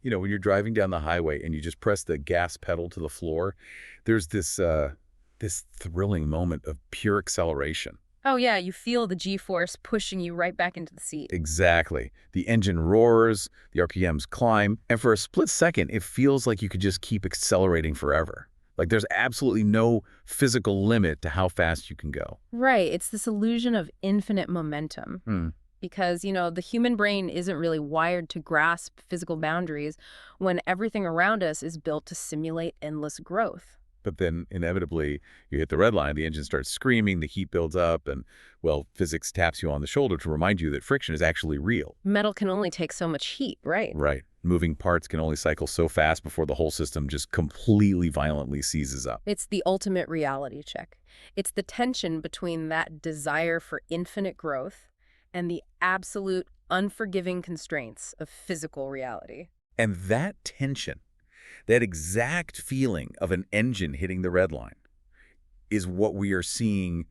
You know, when you're driving down the highway and you just press the gas pedal to the floor, there's this thrilling moment of pure acceleration. Oh yeah, you feel the G-force pushing you right back into the seat. Exactly. The engine roars, the RPMs climb, and for a split second, it feels like you could just keep accelerating forever. Like there's absolutely no physical limit to how fast you can go. Right, it's this illusion of infinite momentum. Hmm. Because, the human brain isn't really wired to grasp physical boundaries when everything around us is built to simulate endless growth. But then inevitably, you hit the red line, the engine starts screaming, the heat builds up, and, well, physics taps you on the shoulder to remind you that friction is actually real. Metal can only take so much heat, right? Right. Moving parts can only cycle so fast before the whole system just completely violently seizes up. It's the ultimate reality check. It's the tension between that desire for infinite growth and the absolute unforgiving constraints of physical reality. And that tension, that exact feeling of an engine hitting the red line, is what we are seeing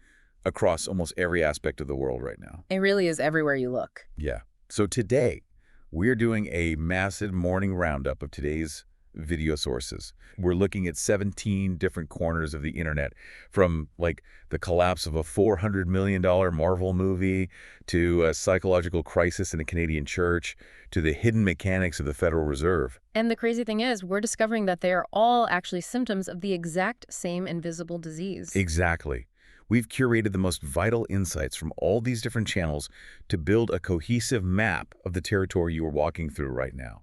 across almost every aspect of the world right now. It really is everywhere you look. Yeah. So today, we're doing a massive morning roundup of today's video sources. We're looking at 17 different corners of the internet, from like the collapse of a $400 million Marvel movie to a psychological crisis in a Canadian church to the hidden mechanics of the Federal Reserve. And the crazy thing is, we're discovering that they are all actually symptoms of the exact same invisible disease. Exactly. We've curated the most vital insights from all these different channels to build a cohesive map of the territory you are walking through right now.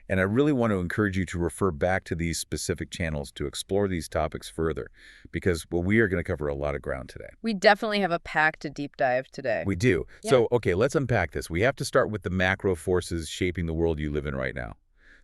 And I really want to encourage you to refer back to these specific channels to explore these topics further, because, well, we are going to cover a lot of ground today. We definitely have a packed deep dive today. We do. Yeah. So, okay, let's unpack this. We have to start with the macro forces shaping the world you live in right now.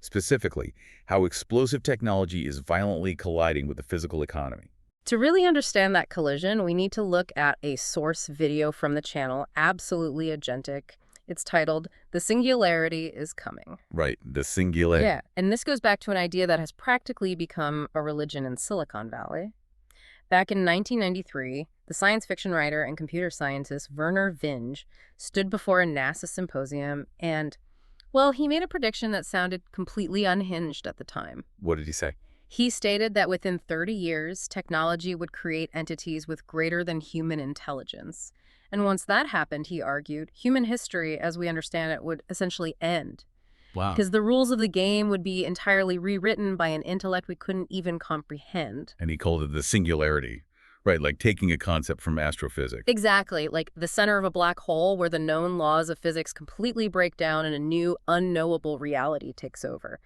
Specifically, how explosive technology is violently colliding with the physical economy. To really understand that collision, we need to look at a source video from the channel, Absolutely Agentic. It's titled, "The Singularity is Coming." Right, the singularity. Yeah, and this goes back to an idea that has practically become a religion in Silicon Valley. Back in 1993, the science fiction writer and computer scientist Werner Vinge stood before a NASA symposium and, well, he made a prediction that sounded completely unhinged at the time. What did he say? He stated that within 30 years, technology would create entities with greater than human intelligence. And once that happened, he argued, human history, as we understand it, would essentially end. Wow. Because the rules of the game would be entirely rewritten by an intellect we couldn't even comprehend. And he called it the singularity. Right, like taking a concept from astrophysics. Exactly, like the center of a black hole where the known laws of physics completely break down and a new, unknowable reality takes over.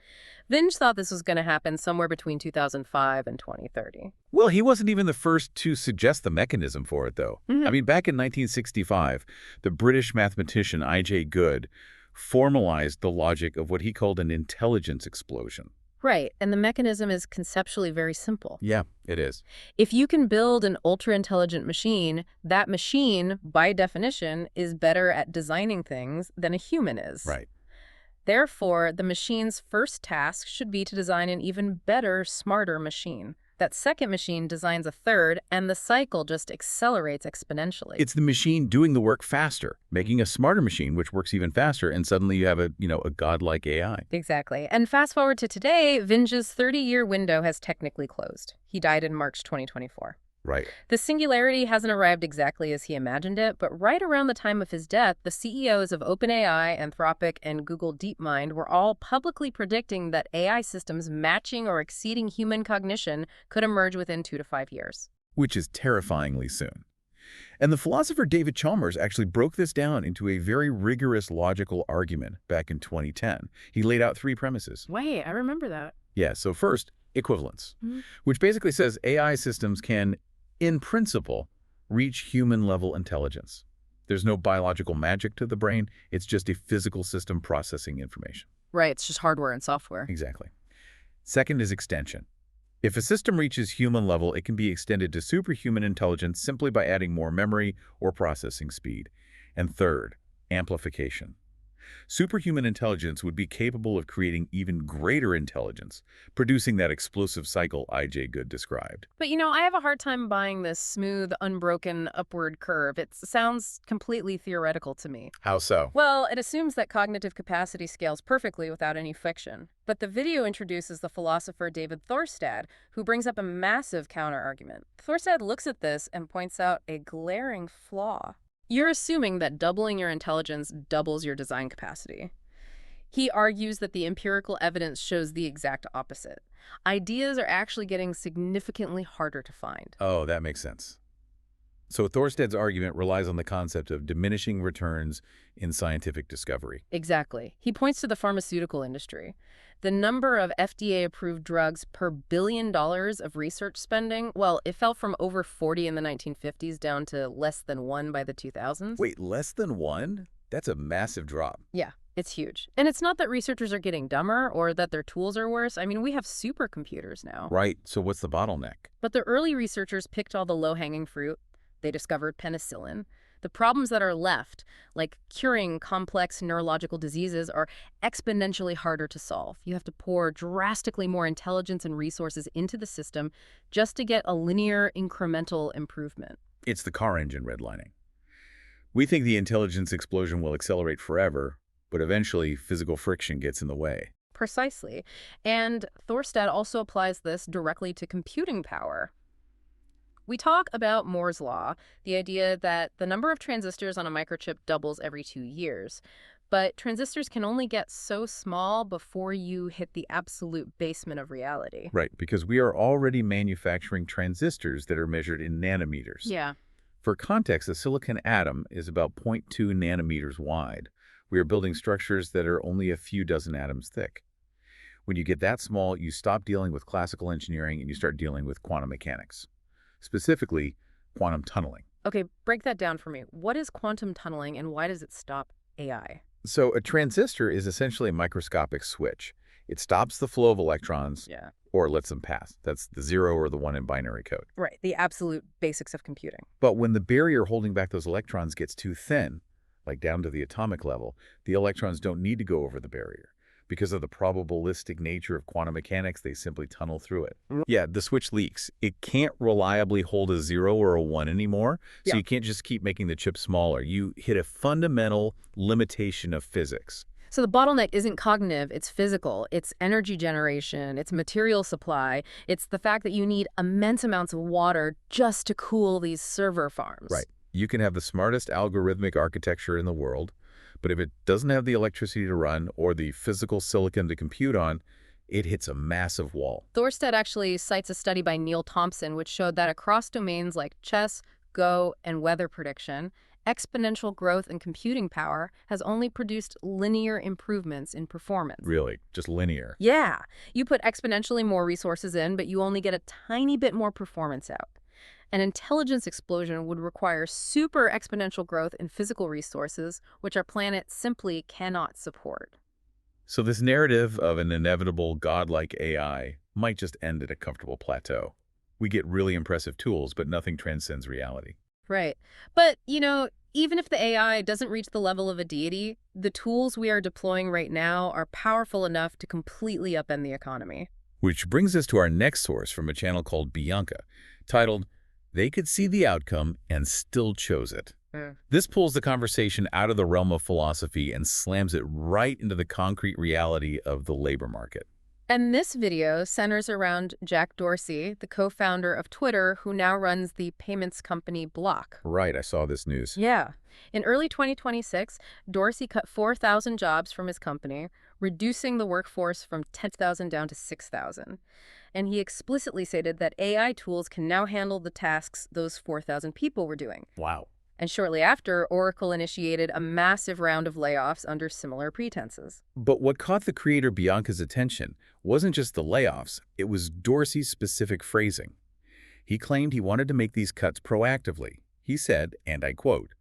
Vinge thought this was going to happen somewhere between 2005 and 2030. Well, he wasn't even the first to suggest the mechanism for it, though. I mean, back in 1965, the British mathematician I.J. Good formalized the logic of what he called an intelligence explosion. Right, and the mechanism is conceptually very simple. Yeah, it is. If you can build an ultra-intelligent machine, that machine, by definition, is better at designing things than a human is. Right. Therefore, the machine's first task should be to design an even better, smarter machine. That second machine designs a third, and the cycle just accelerates exponentially. It's the machine doing the work faster, making a smarter machine which works even faster, and suddenly you have a godlike AI. Exactly. And fast forward to today, Vinge's 30-year window has technically closed. He died in March 2024. Right. The singularity hasn't arrived exactly as he imagined it, but right around the time of his death, the CEOs of OpenAI, Anthropic, and Google DeepMind were all publicly predicting that AI systems matching or exceeding human cognition could emerge within 2 to 5 years. Which is terrifyingly soon. And the philosopher David Chalmers actually broke this down into a very rigorous logical argument back in 2010. He laid out 3 premises. Wait, I remember that. Yeah, so first, equivalence, which basically says AI systems can, in principle, reach human-level intelligence. There's no biological magic to the brain. It's just a physical system processing information. Right, it's just hardware and software. Exactly. Second is extension. If a system reaches human level, it can be extended to superhuman intelligence simply by adding more memory or processing speed. And third, amplification. Superhuman intelligence would be capable of creating even greater intelligence, producing that explosive cycle I.J. Good described. But I have a hard time buying this smooth, unbroken upward curve. It sounds completely theoretical to me. How so? Well, it assumes that cognitive capacity scales perfectly without any friction. But the video introduces the philosopher David Thorstad, who brings up a massive counter-argument. Thorstad looks at this and points out a glaring flaw. You're assuming that doubling your intelligence doubles your design capacity. He argues that the empirical evidence shows the exact opposite. Ideas are actually getting significantly harder to find. Oh, that makes sense. So Thorstad's argument relies on the concept of diminishing returns in scientific discovery. Exactly. He points to the pharmaceutical industry. The number of FDA-approved drugs per $1 billion of research spending, well, it fell from over 40 in the 1950s down to less than 1 by the 2000s. Wait, less than 1? That's a massive drop. Yeah, it's huge. And it's not that researchers are getting dumber or that their tools are worse. I mean, we have supercomputers now. Right, so what's the bottleneck? But the early researchers picked all the low-hanging fruit. They discovered penicillin. The problems that are left, like curing complex neurological diseases, are exponentially harder to solve. You have to pour drastically more intelligence and resources into the system just to get a linear, incremental improvement. It's the car engine redlining. We think the intelligence explosion will accelerate forever, but eventually physical friction gets in the way. Precisely. And Thorstad also applies this directly to computing power. We talk about Moore's law, the idea that the number of transistors on a microchip doubles every 2 years. But transistors can only get so small before you hit the absolute basement of reality. Right, because we are already manufacturing transistors that are measured in nanometers. Yeah. For context, a silicon atom is about 0.2 nanometers wide. We are building structures that are only a few dozen atoms thick. When you get that small, you stop dealing with classical engineering and you start dealing with quantum mechanics. Specifically, quantum tunneling. Okay, break that down for me. What is quantum tunneling and why does it stop AI? So a transistor is essentially a microscopic switch. It stops the flow of electrons or lets them pass. That's the 0 or the 1 in binary code. Right, the absolute basics of computing. But when the barrier holding back those electrons gets too thin, like down to the atomic level, the electrons don't need to go over the barrier. Because of the probabilistic nature of quantum mechanics, they simply tunnel through it. Yeah, the switch leaks. It can't reliably hold a 0 or a 1 anymore, so you can't just keep making the chip smaller. You hit a fundamental limitation of physics. So the bottleneck isn't cognitive, it's physical. It's energy generation, it's material supply. It's the fact that you need immense amounts of water just to cool these server farms. Right. You can have the smartest algorithmic architecture in the world, but if it doesn't have the electricity to run or the physical silicon to compute on, it hits a massive wall. Thorstad actually cites a study by Neil Thompson which showed that across domains like chess, Go, and weather prediction, exponential growth in computing power has only produced linear improvements in performance. Really? Just linear? Yeah. You put exponentially more resources in, but you only get a tiny bit more performance out. An intelligence explosion would require super exponential growth in physical resources, which our planet simply cannot support. So this narrative of an inevitable godlike AI might just end at a comfortable plateau. We get really impressive tools, but nothing transcends reality. Right. But, even if the AI doesn't reach the level of a deity, the tools we are deploying right now are powerful enough to completely upend the economy. Which brings us to our next source from a channel called Bianca, titled, "They Could See the Outcome and Still Chose It." This pulls the conversation out of the realm of philosophy and slams it right into the concrete reality of the labor market. And this video centers around Jack Dorsey, the co-founder of Twitter, who now runs the payments company Block. Right, I saw this news. Yeah. In early 2026, Dorsey cut 4,000 jobs from his company, reducing the workforce from 10,000 down to 6,000. And he explicitly stated that AI tools can now handle the tasks those 4,000 people were doing. Wow. And shortly after, Oracle initiated a massive round of layoffs under similar pretenses. But what caught the creator Bianca's attention wasn't just the layoffs, it was Dorsey's specific phrasing. He claimed he wanted to make these cuts proactively. He said, and I quote,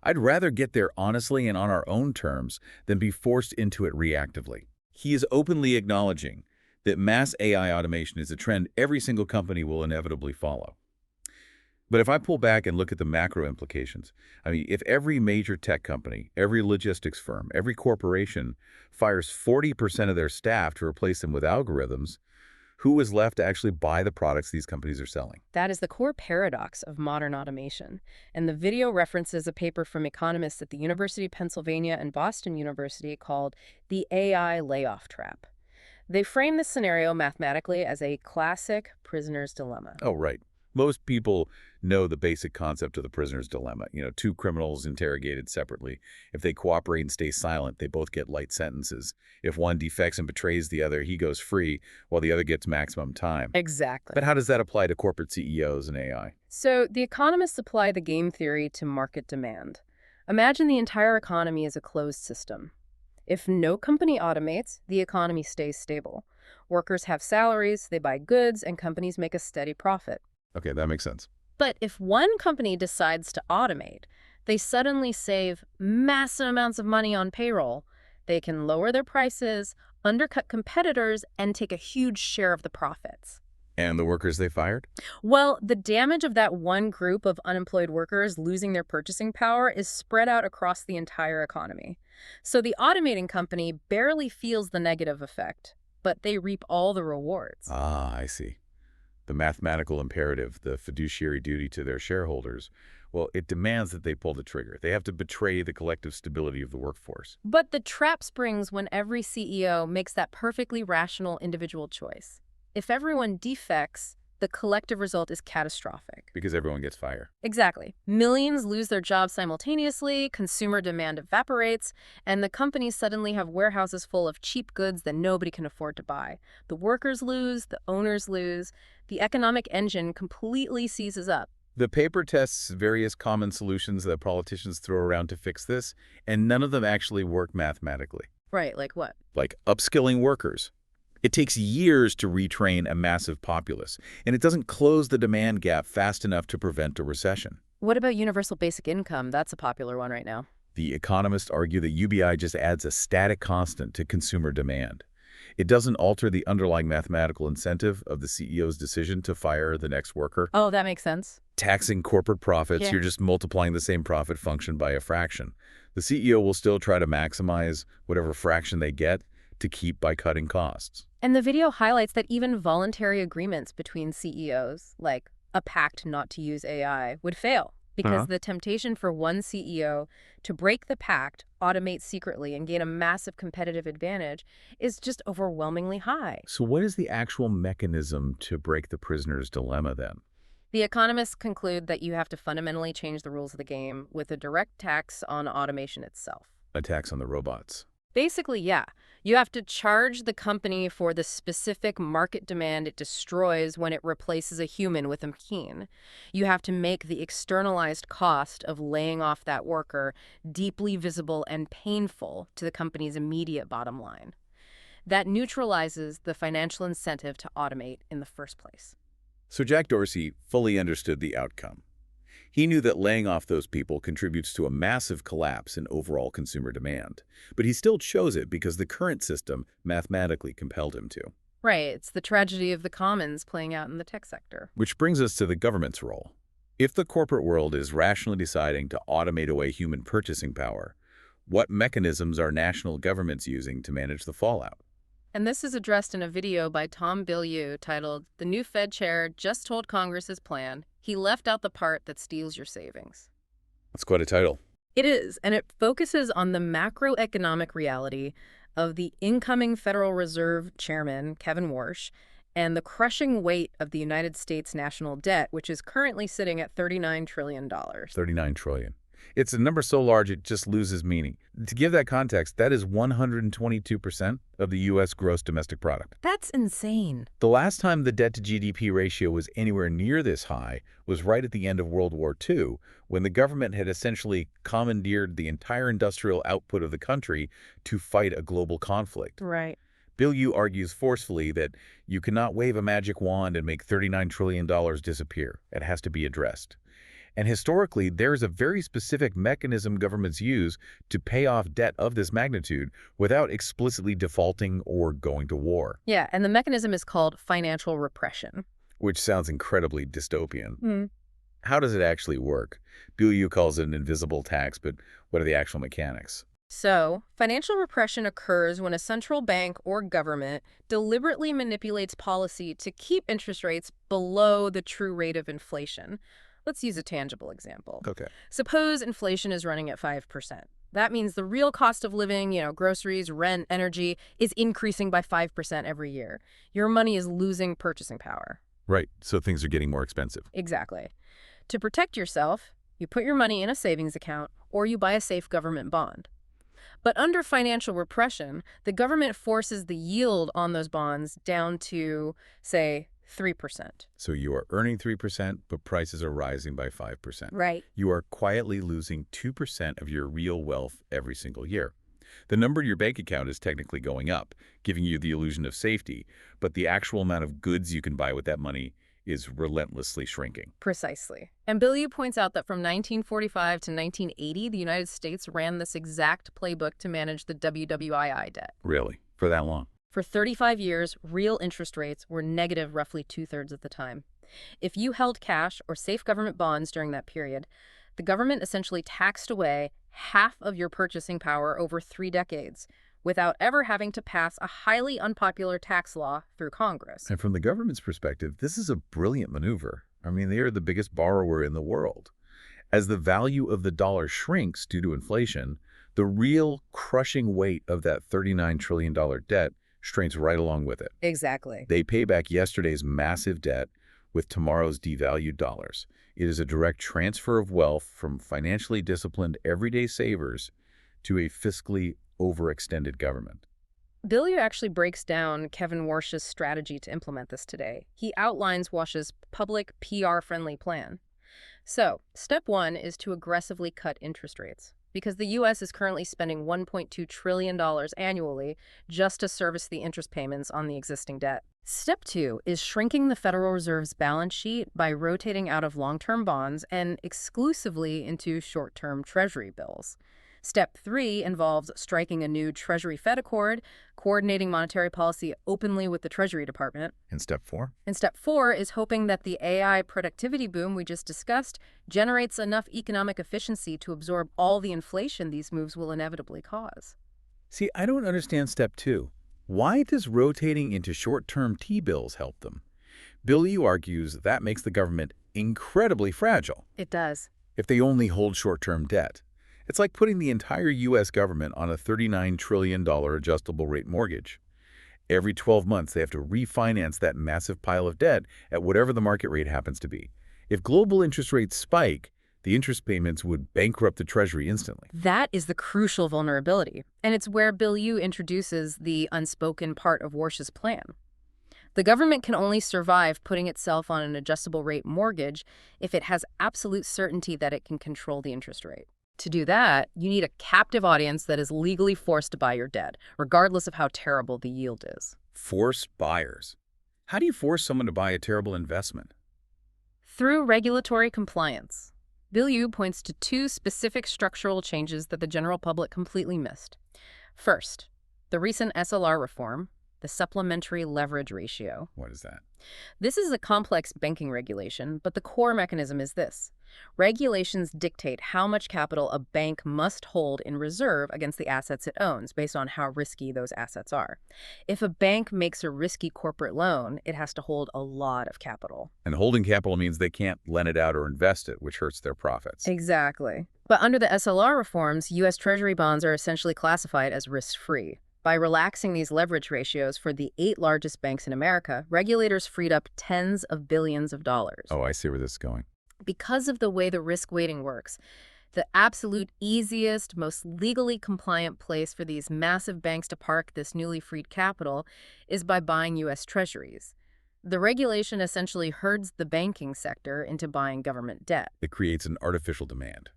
"I'd rather get there honestly and on our own terms than be forced into it reactively." He is openly acknowledging that mass AI automation is a trend every single company will inevitably follow. But if I pull back and look at the macro implications, I mean, if every major tech company, every logistics firm, every corporation fires 40% of their staff to replace them with algorithms, who is left to actually buy the products these companies are selling? That is the core paradox of modern automation. And the video references a paper from economists at the University of Pennsylvania and Boston University called The AI Layoff Trap. They frame this scenario mathematically as a classic prisoner's dilemma. Oh, right. Most people know the basic concept of the prisoner's dilemma. You know, two criminals interrogated separately. If they cooperate and stay silent, they both get light sentences. If one defects and betrays the other, he goes free, while the other gets maximum time. Exactly. But how does that apply to corporate CEOs and AI? So the economists apply the game theory to market demand. Imagine the entire economy as a closed system. If no company automates, the economy stays stable. Workers have salaries, they buy goods, and companies make a steady profit. Okay, that makes sense. But if one company decides to automate, they suddenly save massive amounts of money on payroll. They can lower their prices, undercut competitors, and take a huge share of the profits. And the workers they fired? Well, the damage of that one group of unemployed workers losing their purchasing power is spread out across the entire economy. So the automating company barely feels the negative effect, but they reap all the rewards. Ah, I see. The mathematical imperative, the fiduciary duty to their shareholders, well, it demands that they pull the trigger. They have to betray the collective stability of the workforce. But the trap springs when every CEO makes that perfectly rational individual choice. If everyone defects, the collective result is catastrophic. Because everyone gets fired. Exactly. Millions lose their jobs simultaneously, consumer demand evaporates, and the companies suddenly have warehouses full of cheap goods that nobody can afford to buy. The workers lose, the owners lose, the economic engine completely seizes up. The paper tests various common solutions that politicians throw around to fix this, and none of them actually work mathematically. Right, like what? Like upskilling workers. It takes years to retrain a massive populace, and it doesn't close the demand gap fast enough to prevent a recession. What about universal basic income? That's a popular one right now. The economists argue that UBI just adds a static constant to consumer demand. It doesn't alter the underlying mathematical incentive of the CEO's decision to fire the next worker. Oh, that makes sense. Taxing corporate profits, Yeah. you're just multiplying the same profit function by a fraction. The CEO will still try to maximize whatever fraction they get to keep by cutting costs. And the video highlights that even voluntary agreements between CEOs, like a pact not to use AI, would fail because the temptation for one CEO to break the pact, automate secretly, and gain a massive competitive advantage is just overwhelmingly high. So what is the actual mechanism to break the prisoner's dilemma then? The economists conclude that you have to fundamentally change the rules of the game with a direct tax on automation itself. A tax on the robots. Basically, yeah. You have to charge the company for the specific market demand it destroys when it replaces a human with a machine. You have to make the externalized cost of laying off that worker deeply visible and painful to the company's immediate bottom line. That neutralizes the financial incentive to automate in the first place. So Jack Dorsey fully understood the outcome. He knew that laying off those people contributes to a massive collapse in overall consumer demand. But he still chose it because the current system mathematically compelled him to. Right, it's the tragedy of the commons playing out in the tech sector. Which brings us to the government's role. If the corporate world is rationally deciding to automate away human purchasing power, what mechanisms are national governments using to manage the fallout? And this is addressed in a video by Tom Bilyeu titled, "The New Fed Chair Just Told Congress His Plan. He Left Out the Part That Steals Your Savings." That's quite a title. It is, and it focuses on the macroeconomic reality of the incoming Federal Reserve Chairman, Kevin Warsh, and the crushing weight of the United States national debt, which is currently sitting at $39 trillion. $39 trillion. It's a number so large it just loses meaning. To give that context, that is 122% of the U.S. gross domestic product. That's insane. The last time the debt-to-GDP ratio was anywhere near this high was right at the end of World War II, when the government had essentially commandeered the entire industrial output of the country to fight a global conflict. Right. Bilyeu argues forcefully that you cannot wave a magic wand and make $39 trillion disappear. It has to be addressed. And historically, there is a very specific mechanism governments use to pay off debt of this magnitude without explicitly defaulting or going to war. Yeah, and the mechanism is called financial repression. Which sounds incredibly dystopian. how does it actually work? Bill calls it an invisible tax, but what are the actual mechanics? So, financial repression occurs when a central bank or government deliberately manipulates policy to keep interest rates below the true rate of inflation. Let's use a tangible example. Okay. Suppose inflation is running at 5%. That means the real cost of living, groceries, rent, energy, is increasing by 5% every year. Your money is losing purchasing power. Right, so things are getting more expensive. Exactly. To protect yourself, you put your money in a savings account or you buy a safe government bond. But under financial repression, the government forces the yield on those bonds down to, say, 3%. So you are earning 3%, but prices are rising by 5%. Right. You are quietly losing 2% of your real wealth every single year. The number in your bank account is technically going up, giving you the illusion of safety, but the actual amount of goods you can buy with that money is relentlessly shrinking. Precisely. And Bilyeu points out that from 1945 to 1980, the United States ran this exact playbook to manage the WWII debt. Really? For that long? For 35 years, real interest rates were negative roughly two-thirds of the time. If you held cash or safe government bonds during that period, the government essentially taxed away half of your purchasing power over 3 decades without ever having to pass a highly unpopular tax law through Congress. And from the government's perspective, this is a brilliant maneuver. I mean, they are the biggest borrower in the world. As the value of the dollar shrinks due to inflation, the real crushing weight of that $39 trillion debt strains right along with it. Exactly. They pay back yesterday's massive debt with tomorrow's devalued dollars. It is a direct transfer of wealth from financially disciplined everyday savers to a fiscally overextended government. Bilyeu actually breaks down Kevin Warsh's strategy to implement this today. He outlines Warsh's public PR-friendly plan. So, step 1 is to aggressively cut interest rates, because the U.S. is currently spending $1.2 trillion annually just to service the interest payments on the existing debt. Step 2 is shrinking the Federal Reserve's balance sheet by rotating out of long-term bonds and exclusively into short-term Treasury bills. Step 3 involves striking a new Treasury-Fed accord, coordinating monetary policy openly with the Treasury Department. And step 4? And step 4 is hoping that the AI productivity boom we just discussed generates enough economic efficiency to absorb all the inflation these moves will inevitably cause. See, I don't understand step 2. Why does rotating into short-term T-bills help them? Bilyeu argues that makes the government incredibly fragile. It does. If they only hold short-term debt. It's like putting the entire U.S. government on a $39 trillion adjustable rate mortgage. Every 12 months, they have to refinance that massive pile of debt at whatever the market rate happens to be. If global interest rates spike, the interest payments would bankrupt the Treasury instantly. That is the crucial vulnerability, and it's where Bilyeu introduces the unspoken part of Warsh's plan. The government can only survive putting itself on an adjustable rate mortgage if it has absolute certainty that it can control the interest rate. To do that, you need a captive audience that is legally forced to buy your debt, regardless of how terrible the yield is. Forced buyers. How do you force someone to buy a terrible investment? Through regulatory compliance. Bilyeu points to 2 specific structural changes that the general public completely missed. First, the recent SLR reform, the supplementary leverage ratio. What is that? This is a complex banking regulation, but the core mechanism is this. Regulations dictate how much capital a bank must hold in reserve against the assets it owns based on how risky those assets are. If a bank makes a risky corporate loan, it has to hold a lot of capital. And holding capital means they can't lend it out or invest it, which hurts their profits. Exactly. But under the SLR reforms, U.S. Treasury bonds are essentially classified as risk-free. By relaxing these leverage ratios for the 8 largest banks in America, regulators freed up tens of billions of dollars. Oh, I see where this is going. Because of the way the risk weighting works, the absolute easiest, most legally compliant place for these massive banks to park this newly freed capital is by buying U.S. Treasuries. The regulation essentially herds the banking sector into buying government debt. It creates an artificial demand.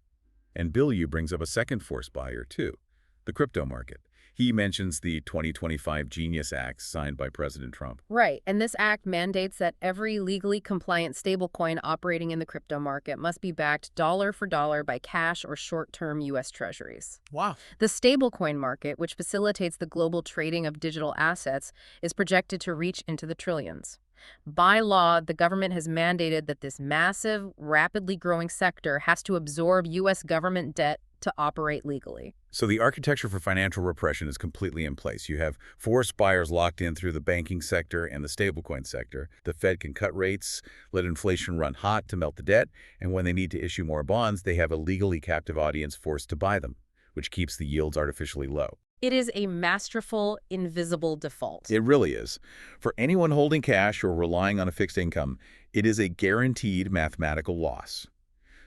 And Bilyeu brings up a second forced buyer, too, the crypto market. He mentions the 2025 Genius Act signed by President Trump. Right, and this act mandates that every legally compliant stablecoin operating in the crypto market must be backed dollar for dollar by cash or short-term U.S. Treasuries. Wow. The stablecoin market, which facilitates the global trading of digital assets, is projected to reach into the trillions. By law, the government has mandated that this massive, rapidly growing sector has to absorb U.S. government debt to operate legally. So the architecture for financial repression is completely in place. You have forced buyers locked in through the banking sector and the stablecoin sector. The Fed can cut rates, let inflation run hot to melt the debt, and when they need to issue more bonds, they have a legally captive audience forced to buy them, which keeps the yields artificially low. It is a masterful, invisible default. It really is. For anyone holding cash or relying on a fixed income, it is a guaranteed mathematical loss.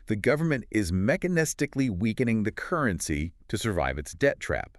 The government is mechanistically weakening the currency to survive its debt trap.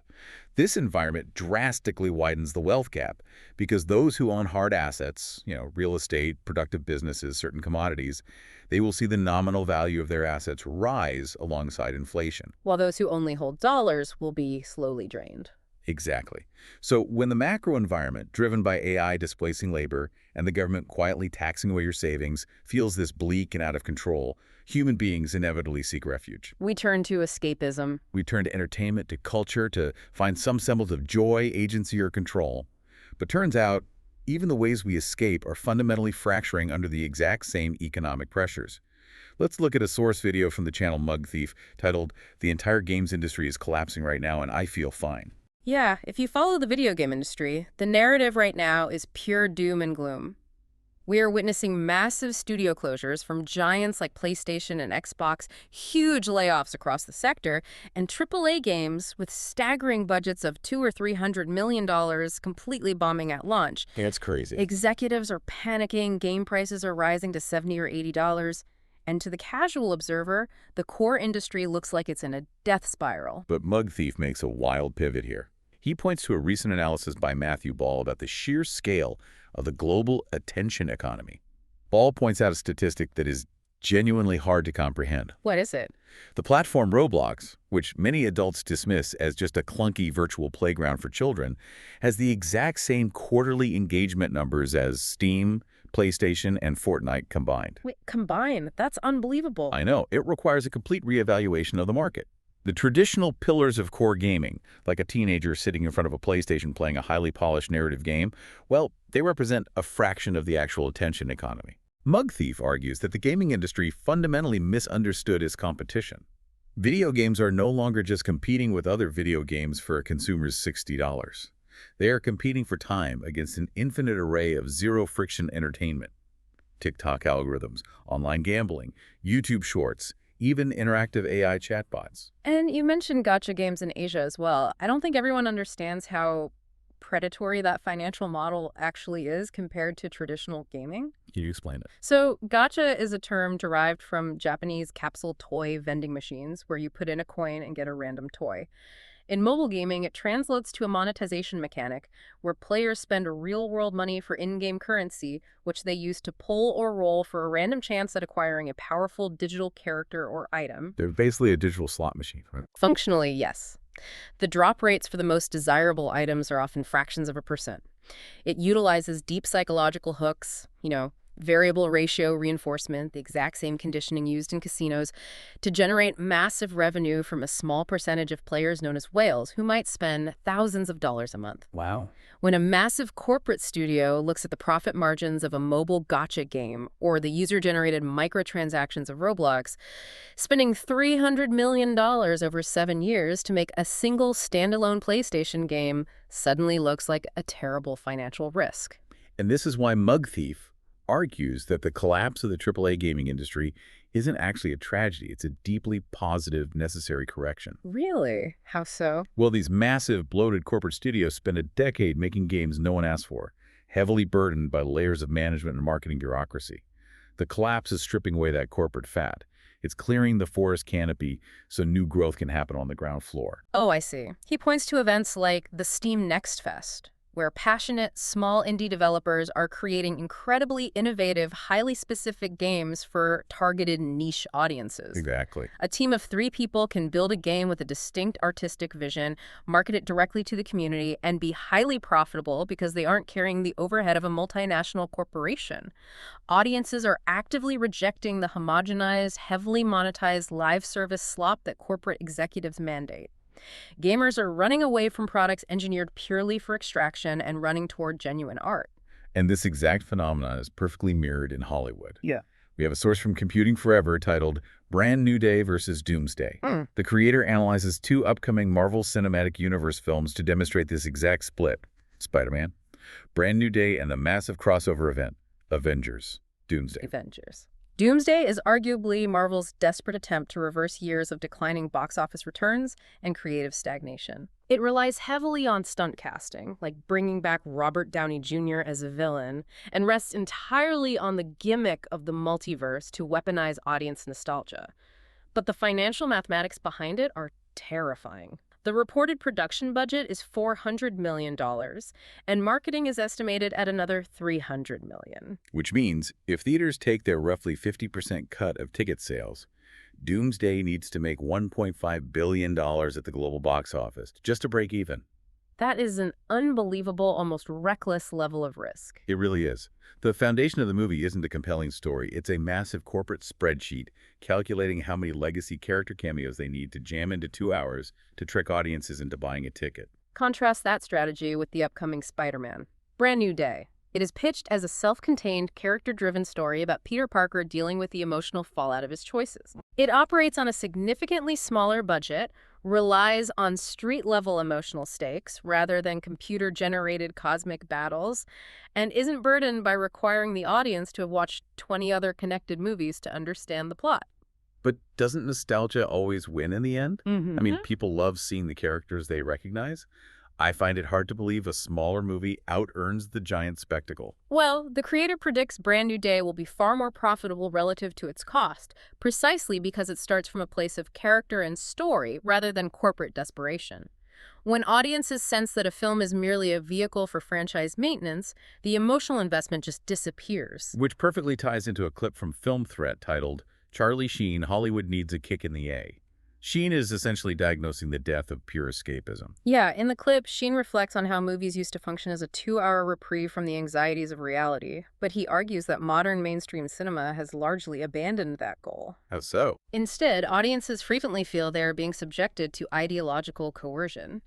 This environment drastically widens the wealth gap because those who own hard assets, real estate, productive businesses, certain commodities, they will see the nominal value of their assets rise alongside inflation. While those who only hold dollars will be slowly drained. Exactly. So when the macro environment, driven by AI displacing labor and the government quietly taxing away your savings, feels this bleak and out of control, human beings inevitably seek refuge. We turn to escapism. We turn to entertainment, to culture, to find some semblance of joy, agency, or control. But turns out, even the ways we escape are fundamentally fracturing under the exact same economic pressures. Let's look at a source video from the channel Mug Thief titled, "The Entire Games Industry is Collapsing Right Now and I Feel Fine." Yeah, if you follow the video game industry, the narrative right now is pure doom and gloom. We are witnessing massive studio closures from giants like PlayStation and Xbox, huge layoffs across the sector, and AAA games with staggering budgets of $200 or $300 million completely bombing at launch. That's crazy. Executives are panicking, game prices are rising to $70 or $80, and to the casual observer, the core industry looks like it's in a death spiral. But Mug Thief makes a wild pivot here. He points to a recent analysis by Matthew Ball about the sheer scale of the global attention economy. Ball points out a statistic that is genuinely hard to comprehend. What is it? The platform Roblox, which many adults dismiss as just a clunky virtual playground for children, has the exact same quarterly engagement numbers as Steam, PlayStation, and Fortnite combined. Wait, combined? That's unbelievable. I know. It requires a complete reevaluation of the market. The traditional pillars of core gaming, like a teenager sitting in front of a PlayStation playing a highly polished narrative game, well, they represent a fraction of the actual attention economy. Mug Thief argues that the gaming industry fundamentally misunderstood its competition. Video games are no longer just competing with other video games for a consumer's $60. They are competing for time against an infinite array of zero-friction entertainment. TikTok algorithms, online gambling, YouTube shorts, even interactive AI chatbots. And you mentioned gacha games in Asia as well. I don't think everyone understands how predatory that financial model actually is compared to traditional gaming. Can you explain it? So gacha is a term derived from Japanese capsule toy vending machines where you put in a coin and get a random toy. In mobile gaming, it translates to a monetization mechanic where players spend real-world money for in-game currency, which they use to pull or roll for a random chance at acquiring a powerful digital character or item. They're basically a digital slot machine, right? Functionally, yes. The drop rates for the most desirable items are often fractions of a percent. It utilizes deep psychological hooks, variable ratio reinforcement, the exact same conditioning used in casinos, to generate massive revenue from a small percentage of players known as whales who might spend thousands of dollars a month. Wow. When a massive corporate studio looks at the profit margins of a mobile gacha game or the user-generated microtransactions of Roblox, spending $300 million over 7 years to make a single standalone PlayStation game suddenly looks like a terrible financial risk. And this is why Mug Thief argues that the collapse of the AAA gaming industry isn't actually a tragedy. It's a deeply positive, necessary correction. Really? How so? Well, these massive, bloated corporate studios spend a decade making games no one asked for, heavily burdened by layers of management and marketing bureaucracy. The collapse is stripping away that corporate fat. It's clearing the forest canopy so new growth can happen on the ground floor. Oh, I see. He points to events like the Steam Next Fest, where passionate, small indie developers are creating incredibly innovative, highly specific games for targeted niche audiences. Exactly. A team of 3 people can build a game with a distinct artistic vision, market it directly to the community, and be highly profitable because they aren't carrying the overhead of a multinational corporation. Audiences are actively rejecting the homogenized, heavily monetized live service slop that corporate executives mandate. Gamers are running away from products engineered purely for extraction and running toward genuine art. And this exact phenomenon is perfectly mirrored in Hollywood. Yeah. We have a source from Computing Forever titled Brand New Day versus Doomsday. The creator analyzes two upcoming Marvel Cinematic Universe films to demonstrate this exact split. Spider-Man, Brand New Day, and the massive crossover event, Avengers, Doomsday. Doomsday is arguably Marvel's desperate attempt to reverse years of declining box office returns and creative stagnation. It relies heavily on stunt casting, like bringing back Robert Downey Jr. as a villain, and rests entirely on the gimmick of the multiverse to weaponize audience nostalgia. But the financial mathematics behind it are terrifying. The reported production budget is $400 million, and marketing is estimated at another $300 million. Which means, if theaters take their roughly 50% cut of ticket sales, Doomsday needs to make $1.5 billion at the global box office just to break even. That is an unbelievable, almost reckless level of risk. It really is. The foundation of the movie isn't a compelling story. It's a massive corporate spreadsheet calculating how many legacy character cameos they need to jam into 2 hours to trick audiences into buying a ticket. Contrast that strategy with the upcoming Spider-Man, Brand New Day. It is pitched as a self-contained, character-driven story about Peter Parker dealing with the emotional fallout of his choices. It operates on a significantly smaller budget, relies on street-level emotional stakes rather than computer-generated cosmic battles, and isn't burdened by requiring the audience to have watched 20 other connected movies to understand the plot. But doesn't nostalgia always win in the end? I mean, people love seeing the characters they recognize. I find it hard to believe a smaller movie out-earns the giant spectacle. Well, the creator predicts Brand New Day will be far more profitable relative to its cost, precisely because it starts from a place of character and story rather than corporate desperation. When audiences sense that a film is merely a vehicle for franchise maintenance, the emotional investment just disappears. Which perfectly ties into a clip from Film Threat titled, Charlie Sheen, Hollywood Needs a Kick in the A. Sheen is essentially diagnosing the death of pure escapism. Yeah, in the clip, Sheen reflects on how movies used to function as a 2-hour reprieve from the anxieties of reality, but he argues that modern mainstream cinema has largely abandoned that goal. How so? Instead, audiences frequently feel they are being subjected to ideological coercion.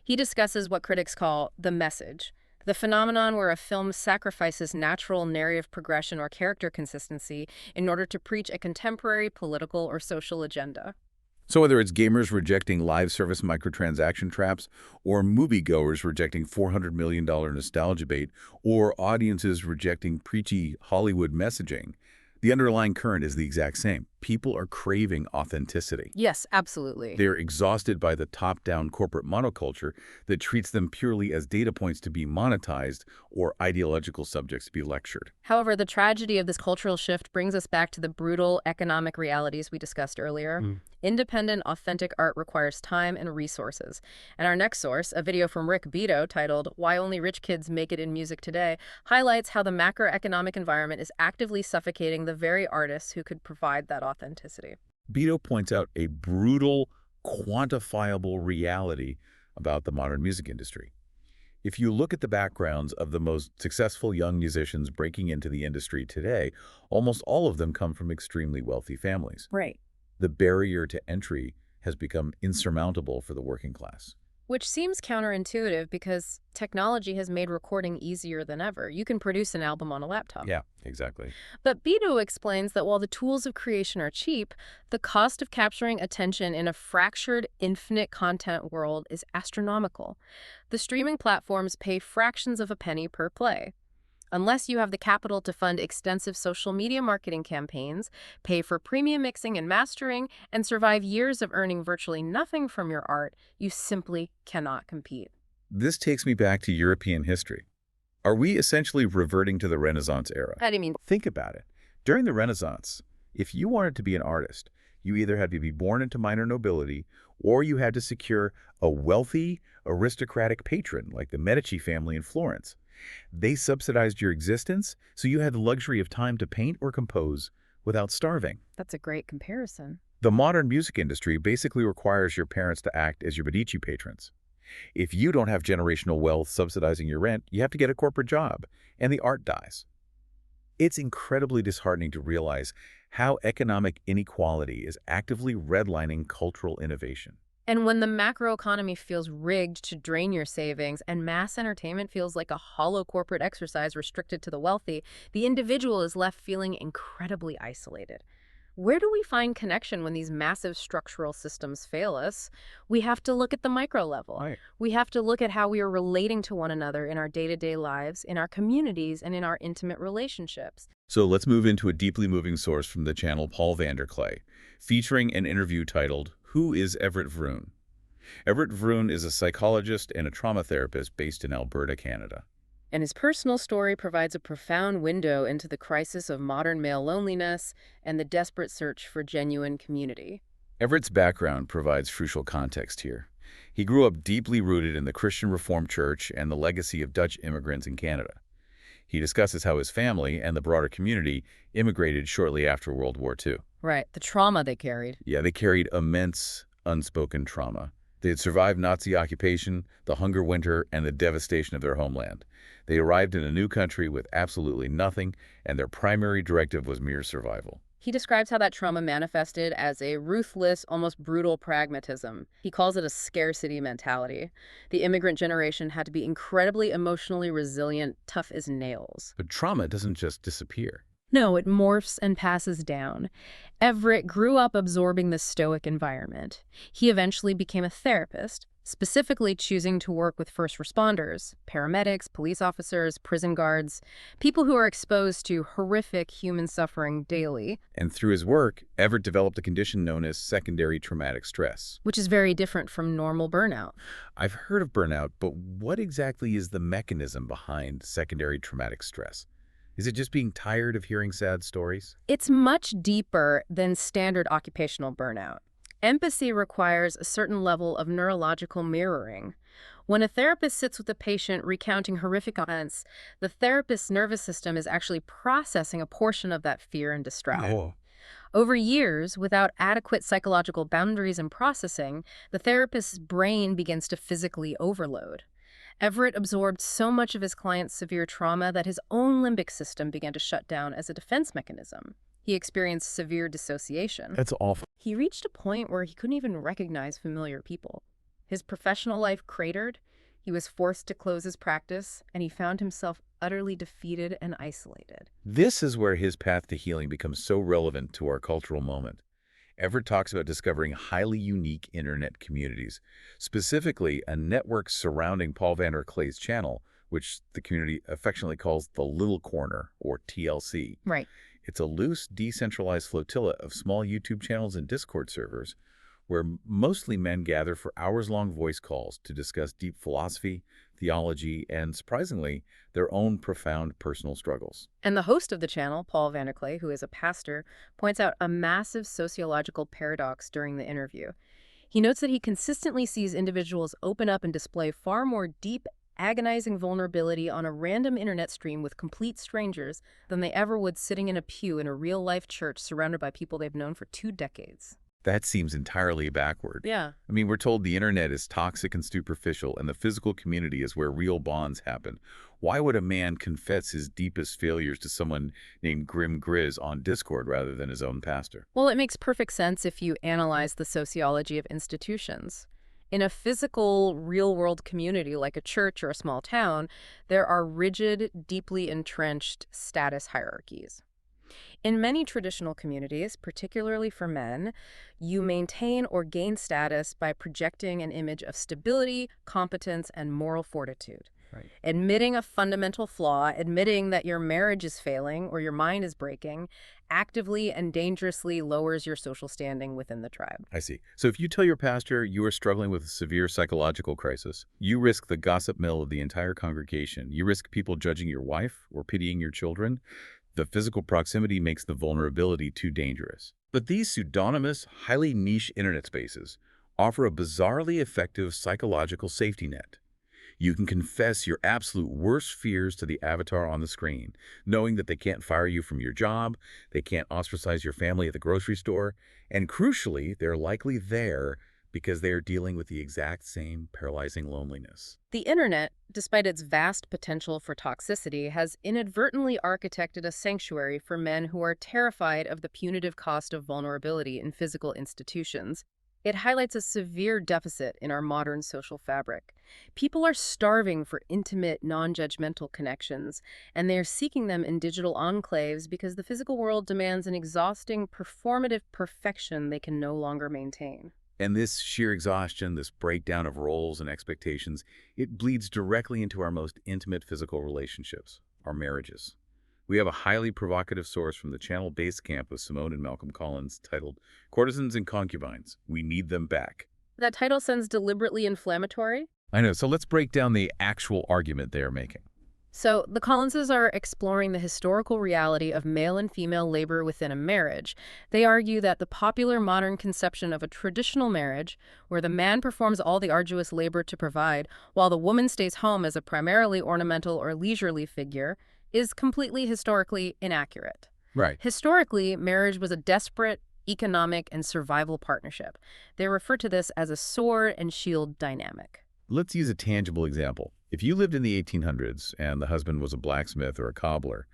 He discusses what critics call the message, the phenomenon where a film sacrifices natural narrative progression or character consistency in order to preach a contemporary political or social agenda. So whether it's gamers rejecting live service microtransaction traps, or moviegoers rejecting $400 million nostalgia bait, or audiences rejecting preachy Hollywood messaging, the underlying current is the exact same. People are craving authenticity. Yes, absolutely. They're exhausted by the top-down corporate monoculture that treats them purely as data points to be monetized or ideological subjects to be lectured. However, the tragedy of this cultural shift brings us back to the brutal economic realities we discussed earlier. Independent, authentic art requires time and resources. And our next source, a video from Rick Beto titled Why Only Rich Kids Make It in Music Today, highlights how the macroeconomic environment is actively suffocating the very artists who could provide that authenticity. Beto points out a brutal, quantifiable reality about the modern music industry. If you look at the backgrounds of the most successful young musicians breaking into the industry today, almost all of them come from extremely wealthy families. Right. The barrier to entry has become insurmountable for the working class. Which seems counterintuitive because technology has made recording easier than ever. You can produce an album on a laptop. Yeah, exactly. But Beto explains that while the tools of creation are cheap, the cost of capturing attention in a fractured, infinite content world is astronomical. The streaming platforms pay fractions of a penny per play. Unless you have the capital to fund extensive social media marketing campaigns, pay for premium mixing and mastering, and survive years of earning virtually nothing from your art, you simply cannot compete. This takes me back to European history. Are we essentially reverting to the Renaissance era? How do you mean? Think about it. During the Renaissance, if you wanted to be an artist, you either had to be born into minor nobility or you had to secure a wealthy, aristocratic patron like the Medici family in Florence. They subsidized your existence, so you had the luxury of time to paint or compose without starving. That's a great comparison. The modern music industry basically requires your parents to act as your Medici patrons. If you don't have generational wealth subsidizing your rent, you have to get a corporate job, and the art dies. It's incredibly disheartening to realize how economic inequality is actively redlining cultural innovation. And when the macroeconomy feels rigged to drain your savings and mass entertainment feels like a hollow corporate exercise restricted to the wealthy, the individual is left feeling incredibly isolated. Where do we find connection when these massive structural systems fail us? We have to look at the micro level. Right. We have to look at how we are relating to one another in our day-to-day lives, in our communities, and in our intimate relationships. So let's move into a deeply moving source from the channel Paul Vanderklay, featuring an interview titled, Who is Everett Vroon? Everett Vroon is a psychologist and a trauma therapist based in Alberta, Canada. And his personal story provides a profound window into the crisis of modern male loneliness and the desperate search for genuine community. Everett's background provides crucial context here. He grew up deeply rooted in the Christian Reformed Church and the legacy of Dutch immigrants in Canada. He discusses how his family and the broader community immigrated shortly after World War II. Right, the trauma they carried. Yeah, they carried immense, unspoken trauma. They had survived Nazi occupation, the hunger winter, and the devastation of their homeland. They arrived in a new country with absolutely nothing, and their primary directive was mere survival. He describes how that trauma manifested as a ruthless, almost brutal pragmatism. He calls it a scarcity mentality. The immigrant generation had to be incredibly emotionally resilient, tough as nails. But trauma doesn't just disappear. No, it morphs and passes down. Everett grew up absorbing the stoic environment. He eventually became a therapist, specifically choosing to work with first responders, paramedics, police officers, prison guards, people who are exposed to horrific human suffering daily. And through his work, Everett developed a condition known as secondary traumatic stress. Which is very different from normal burnout. I've heard of burnout, but what exactly is the mechanism behind secondary traumatic stress? Is it just being tired of hearing sad stories? It's much deeper than standard occupational burnout. Empathy requires a certain level of neurological mirroring. When a therapist sits with a patient recounting horrific events, the therapist's nervous system is actually processing a portion of that fear and distress. Oh. Over years, without adequate psychological boundaries and processing, the therapist's brain begins to physically overload. Everett absorbed so much of his client's severe trauma that his own limbic system began to shut down as a defense mechanism. He experienced severe dissociation. That's awful. He reached a point where he couldn't even recognize familiar people. His professional life cratered, he was forced to close his practice, and he found himself utterly defeated and isolated. This is where his path to healing becomes so relevant to our cultural moment. Everett talks about discovering highly unique internet communities, specifically a network surrounding Paul Vanderklay's channel, which the community affectionately calls the Little Corner, or TLC. Right. It's a loose, decentralized flotilla of small YouTube channels and Discord servers where mostly men gather for hours-long voice calls to discuss deep philosophy, theology, and, surprisingly, their own profound personal struggles. And the host of the channel, Paul Vanderklay, who is a pastor, points out a massive sociological paradox during the interview. He notes that he consistently sees individuals open up and display far more deep, agonizing vulnerability on a random internet stream with complete strangers than they ever would sitting in a pew in a real-life church surrounded by people they've known for 2 decades. That seems entirely backward. Yeah. I mean, we're told the internet is toxic and superficial, and the physical community is where real bonds happen. Why would a man confess his deepest failures to someone named Grim Grizz on Discord rather than his own pastor? Well, it makes perfect sense if you analyze the sociology of institutions. In a physical, real-world community like a church or a small town, there are rigid, deeply entrenched status hierarchies. In many traditional communities, particularly for men, you maintain or gain status by projecting an image of stability, competence, and moral fortitude. Right. Admitting a fundamental flaw, admitting that your marriage is failing or your mind is breaking, actively and dangerously lowers your social standing within the tribe. I see. So if you tell your pastor you are struggling with a severe psychological crisis, you risk the gossip mill of the entire congregation. You risk people judging your wife or pitying your children. The physical proximity makes the vulnerability too dangerous. But these pseudonymous, highly niche internet spaces offer a bizarrely effective psychological safety net. You can confess your absolute worst fears to the avatar on the screen, knowing that they can't fire you from your job, they can't ostracize your family at the grocery store, and crucially, they're likely there because they are dealing with the exact same paralyzing loneliness. The internet, despite its vast potential for toxicity, has inadvertently architected a sanctuary for men who are terrified of the punitive cost of vulnerability in physical institutions. It highlights a severe deficit in our modern social fabric. People are starving for intimate, non-judgmental connections, and they're seeking them in digital enclaves because the physical world demands an exhausting, performative perfection they can no longer maintain. And this sheer exhaustion, this breakdown of roles and expectations, it bleeds directly into our most intimate physical relationships, our marriages. We have a highly provocative source from the Channel Base Camp of Simone and Malcolm Collins titled Courtesans and Concubines, We Need Them Back. That title sounds deliberately inflammatory. I know, so let's break down the actual argument they are making. So, the Collinses are exploring the historical reality of male and female labor within a marriage. They argue that the popular modern conception of a traditional marriage, where the man performs all the arduous labor to provide, while the woman stays home as a primarily ornamental or leisurely figure, is completely historically inaccurate. Right. Historically, marriage was a desperate, economic, and survival partnership. They refer to this as a sword and shield dynamic. Let's use a tangible example. If you lived in the 1800s and the husband was a blacksmith or a cobbler,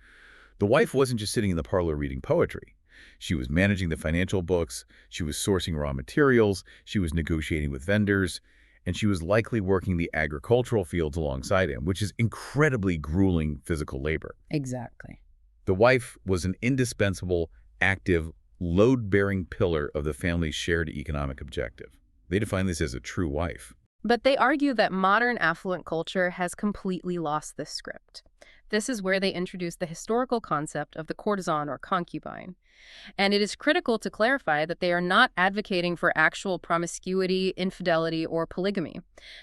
the wife wasn't just sitting in the parlor reading poetry. She was managing the financial books, she was sourcing raw materials, she was negotiating with vendors, and she was likely working the agricultural fields alongside him, which is incredibly grueling physical labor. Exactly. The wife was an indispensable, active, load-bearing pillar of the family's shared economic objective. They define this as a true wife. But they argue that modern affluent culture has completely lost this script. This is where they introduce the historical concept of the courtesan or concubine. And it is critical to clarify that they are not advocating for actual promiscuity, infidelity, or polygamy.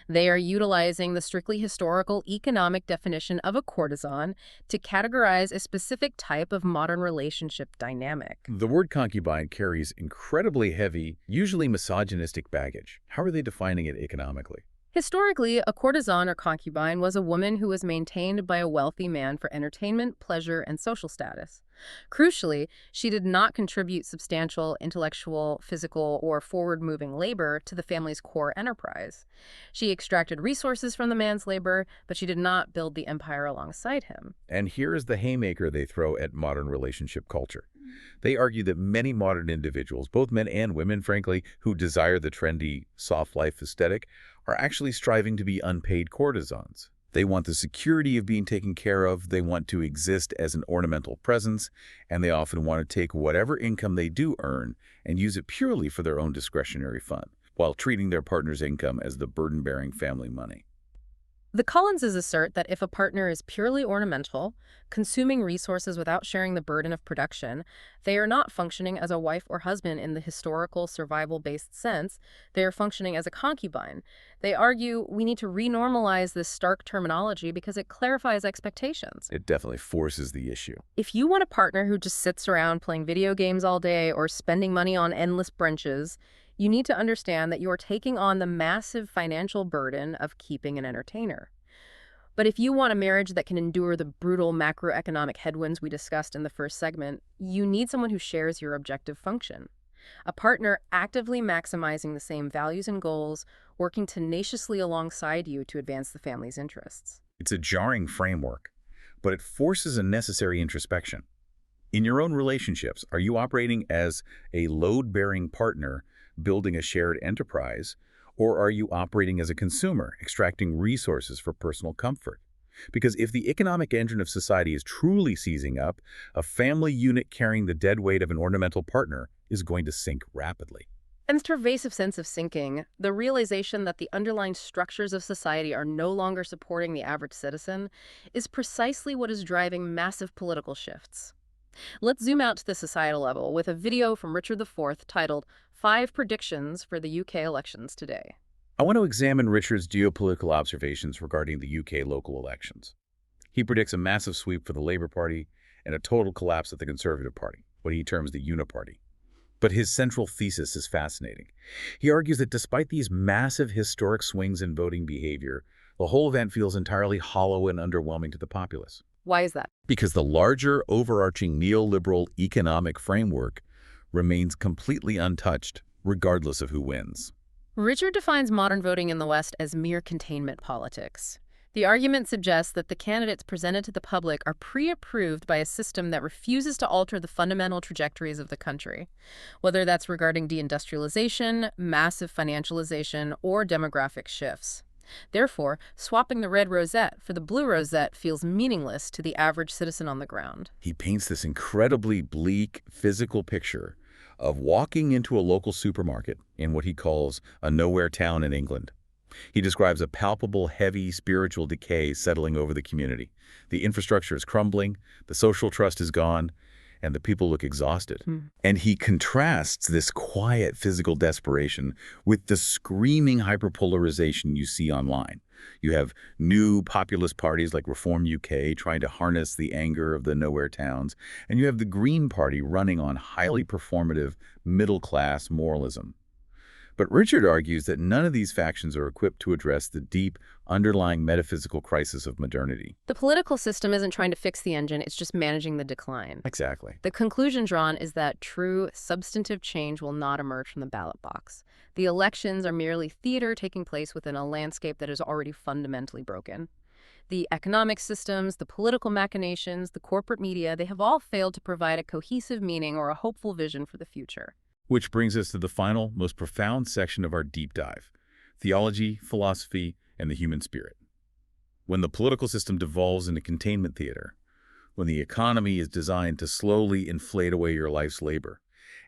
They are utilizing the strictly historical economic definition of a courtesan to categorize a specific type of modern relationship dynamic. The word concubine carries incredibly heavy, usually misogynistic baggage. How are they defining it economically? Historically, a courtesan or concubine was a woman who was maintained by a wealthy man for entertainment, pleasure, and social status. Crucially, she did not contribute substantial intellectual, physical, or forward-moving labor to the family's core enterprise. She extracted resources from the man's labor, but she did not build the empire alongside him. And here is the haymaker they throw at modern relationship culture. They argue that many modern individuals, both men and women, frankly, who desire the trendy, soft life aesthetic, are actually striving to be unpaid courtesans. They want the security of being taken care of, they want to exist as an ornamental presence, and they often want to take whatever income they do earn and use it purely for their own discretionary fun, while treating their partner's income as the burden-bearing family money. The Collinses assert that if a partner is purely ornamental, consuming resources without sharing the burden of production, they are not functioning as a wife or husband in the historical survival-based sense. They are functioning as a concubine. They argue we need to renormalize this stark terminology because it clarifies expectations. It definitely forces the issue. If you want a partner who just sits around playing video games all day or spending money on endless brunches, you need to understand that you're taking on the massive financial burden of keeping an entertainer. But if you want a marriage that can endure the brutal macroeconomic headwinds we discussed in the first segment, you need someone who shares your objective function. A partner actively maximizing the same values and goals, working tenaciously alongside you to advance the family's interests. It's a jarring framework, but it forces a necessary introspection. In your own relationships, are you operating as a load-bearing partner building a shared enterprise, or are you operating as a consumer, extracting resources for personal comfort? Because if the economic engine of society is truly seizing up, a family unit carrying the dead weight of an ornamental partner is going to sink rapidly. And this pervasive sense of sinking, the realization that the underlying structures of society are no longer supporting the average citizen, is precisely what is driving massive political shifts. Let's zoom out to the societal level with a video from Richard IV titled 5 Predictions for the UK Elections Today. I want to examine Richard's geopolitical observations regarding the UK local elections. He predicts a massive sweep for the Labour Party and a total collapse of the Conservative Party, what he terms the Uniparty. But his central thesis is fascinating. He argues that despite these massive historic swings in voting behavior, the whole event feels entirely hollow and underwhelming to the populace. Why is that? Because the larger, overarching neoliberal economic framework remains completely untouched, regardless of who wins. Richard defines modern voting in the West as mere containment politics. The argument suggests that the candidates presented to the public are pre-approved by a system that refuses to alter the fundamental trajectories of the country, whether that's regarding deindustrialization, massive financialization, or demographic shifts. Therefore, swapping the red rosette for the blue rosette feels meaningless to the average citizen on the ground. He paints this incredibly bleak physical picture of walking into a local supermarket in what he calls a nowhere town in England. He describes a palpable, heavy spiritual decay settling over the community. The infrastructure is crumbling, the social trust is gone, and the people look exhausted. And he contrasts this quiet physical desperation with the screaming hyperpolarization you see online. You have new populist parties like Reform UK trying to harness the anger of the nowhere towns, and you have the Green Party running on highly performative middle-class moralism. But Richard argues that none of these factions are equipped to address the deep, underlying metaphysical crisis of modernity. The political system isn't trying to fix the engine, it's just managing the decline. Exactly. The conclusion drawn is that true, substantive change will not emerge from the ballot box. The elections are merely theater taking place within a landscape that is already fundamentally broken. The economic systems, the political machinations, the corporate media, they have all failed to provide a cohesive meaning or a hopeful vision for the future. Which brings us to the final, most profound section of our deep dive: theology, philosophy, and the human spirit. When the political system devolves into containment theater, when the economy is designed to slowly inflate away your life's labor,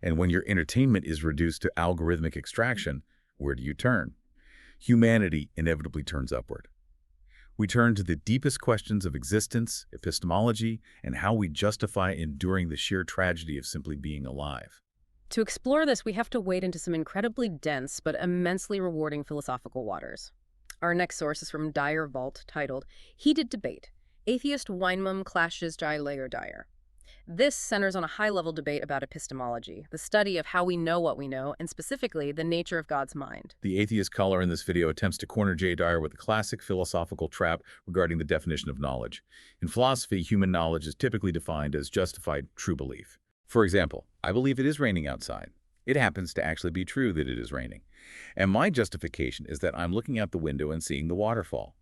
and when your entertainment is reduced to algorithmic extraction, where do you turn? Humanity inevitably turns upward. We turn to the deepest questions of existence, epistemology, and how we justify enduring the sheer tragedy of simply being alive. To explore this, we have to wade into some incredibly dense but immensely rewarding philosophical waters. Our next source is from Dyer Vault, titled Heated Debate: Atheist Weinmum Clashes Layer Dyer. This centers on a high-level debate about epistemology, the study of how we know what we know, and specifically the nature of God's mind. The atheist caller in this video attempts to corner J. Dyer with a classic philosophical trap regarding the definition of knowledge. In philosophy, human knowledge is typically defined as justified true belief. For example, I believe it is raining outside. It happens to actually be true that it is raining. And my justification is that I'm looking out the window and seeing the waterfall.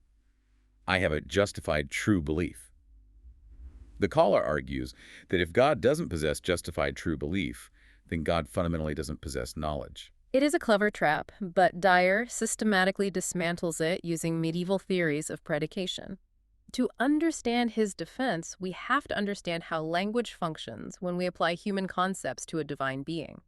I have a justified true belief. The caller argues that if God doesn't possess justified true belief, then God fundamentally doesn't possess knowledge. It is a clever trap, but Dyer systematically dismantles it using medieval theories of predication. To understand his defense, we have to understand how language functions when we apply human concepts to a divine being.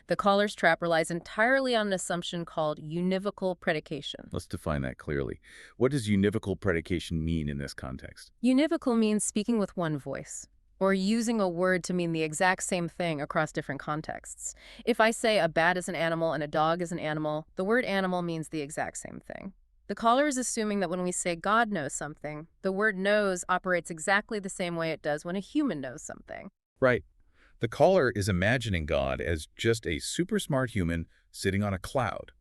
The caller's trap relies entirely on an assumption called univocal predication. Let's define that clearly. What does univocal predication mean in this context? Univocal means speaking with one voice, or using a word to mean the exact same thing across different contexts. If I say a bat is an animal and a dog is an animal, the word animal means the exact same thing. The caller is assuming that when we say God knows something, the word knows operates exactly the same way it does when a human knows something. Right. The caller is imagining God as just a super smart human sitting on a cloud,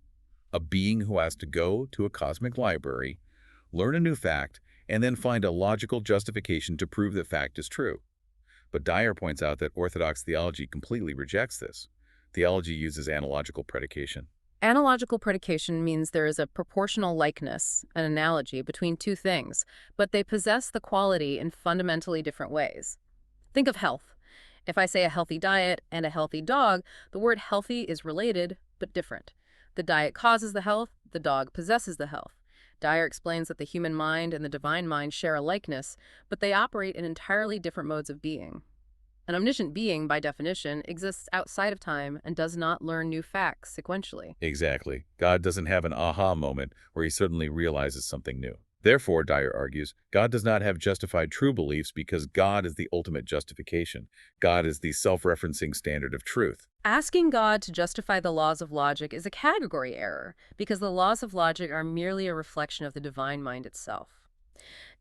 a being who has to go to a cosmic library, learn a new fact, and then find a logical justification to prove that fact is true. But Dyer points out that Orthodox theology completely rejects this. Theology uses analogical predication. Analogical predication means there is a proportional likeness, an analogy, between two things, but they possess the quality in fundamentally different ways. Think of health. If I say a healthy diet and a healthy dog, the word healthy is related, but different. The diet causes the health, the dog possesses the health. Dyer explains that the human mind and the divine mind share a likeness, but they operate in entirely different modes of being. An omniscient being, by definition, exists outside of time and does not learn new facts sequentially. Exactly. God doesn't have an aha moment where he suddenly realizes something new. Therefore, Dyer argues, God does not have justified true beliefs because God is the ultimate justification. God is the self-referencing standard of truth. Asking God to justify the laws of logic is a category error because the laws of logic are merely a reflection of the divine mind itself.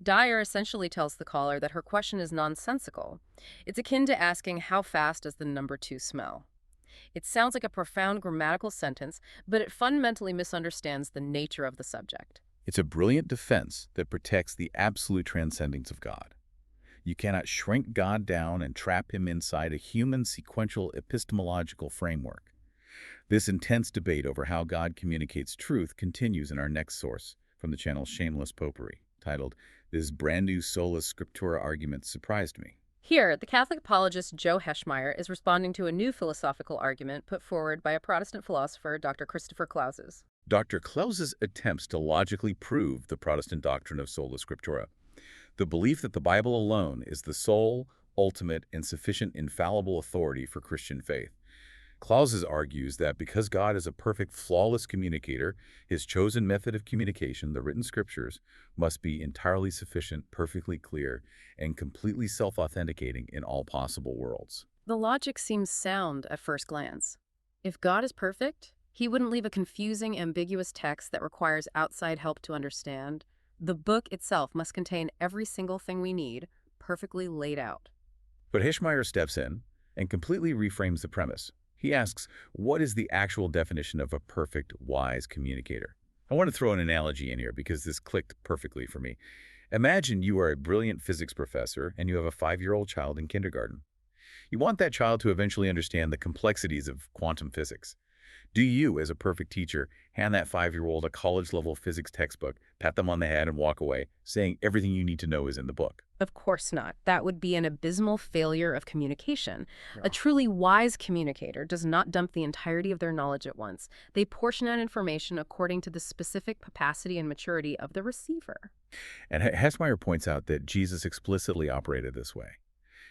Dyer essentially tells the caller that her question is nonsensical. It's akin to asking, how fast does the number 2 smell? It sounds like a profound grammatical sentence, but it fundamentally misunderstands the nature of the subject. It's a brilliant defense that protects the absolute transcendence of God. You cannot shrink God down and trap him inside a human sequential epistemological framework. This intense debate over how God communicates truth continues in our next source from the channel Shameless Popery, titled, "This Brand New Sola Scriptura Argument Surprised Me." Here, the Catholic apologist Joe Heschmeyer is responding to a new philosophical argument put forward by a Protestant philosopher, Dr. Christopher Clauses. Dr. Claus's attempts to logically prove the Protestant doctrine of sola scriptura, the belief that the Bible alone is the sole, ultimate, and sufficient infallible authority for Christian faith. Clauses argues that because God is a perfect, flawless communicator, his chosen method of communication, the written scriptures, must be entirely sufficient, perfectly clear, and completely self-authenticating in all possible worlds. The logic seems sound at first glance. If God is perfect, he wouldn't leave a confusing, ambiguous text that requires outside help to understand. The book itself must contain every single thing we need, perfectly laid out. But Heschmeyer steps in and completely reframes the premise. He asks, what is the actual definition of a perfect, wise communicator? I want to throw an analogy in here because this clicked perfectly for me. Imagine you are a brilliant physics professor and you have a 5-year-old child in kindergarten. You want that child to eventually understand the complexities of quantum physics. Do you, as a perfect teacher, hand that 5-year-old a college-level physics textbook, pat them on the head, and walk away, saying everything you need to know is in the book? Of course not. That would be an abysmal failure of communication. Yeah. A truly wise communicator does not dump the entirety of their knowledge at once. They portion out information according to the specific capacity and maturity of the receiver. And Heschmeyer points out that Jesus explicitly operated this way.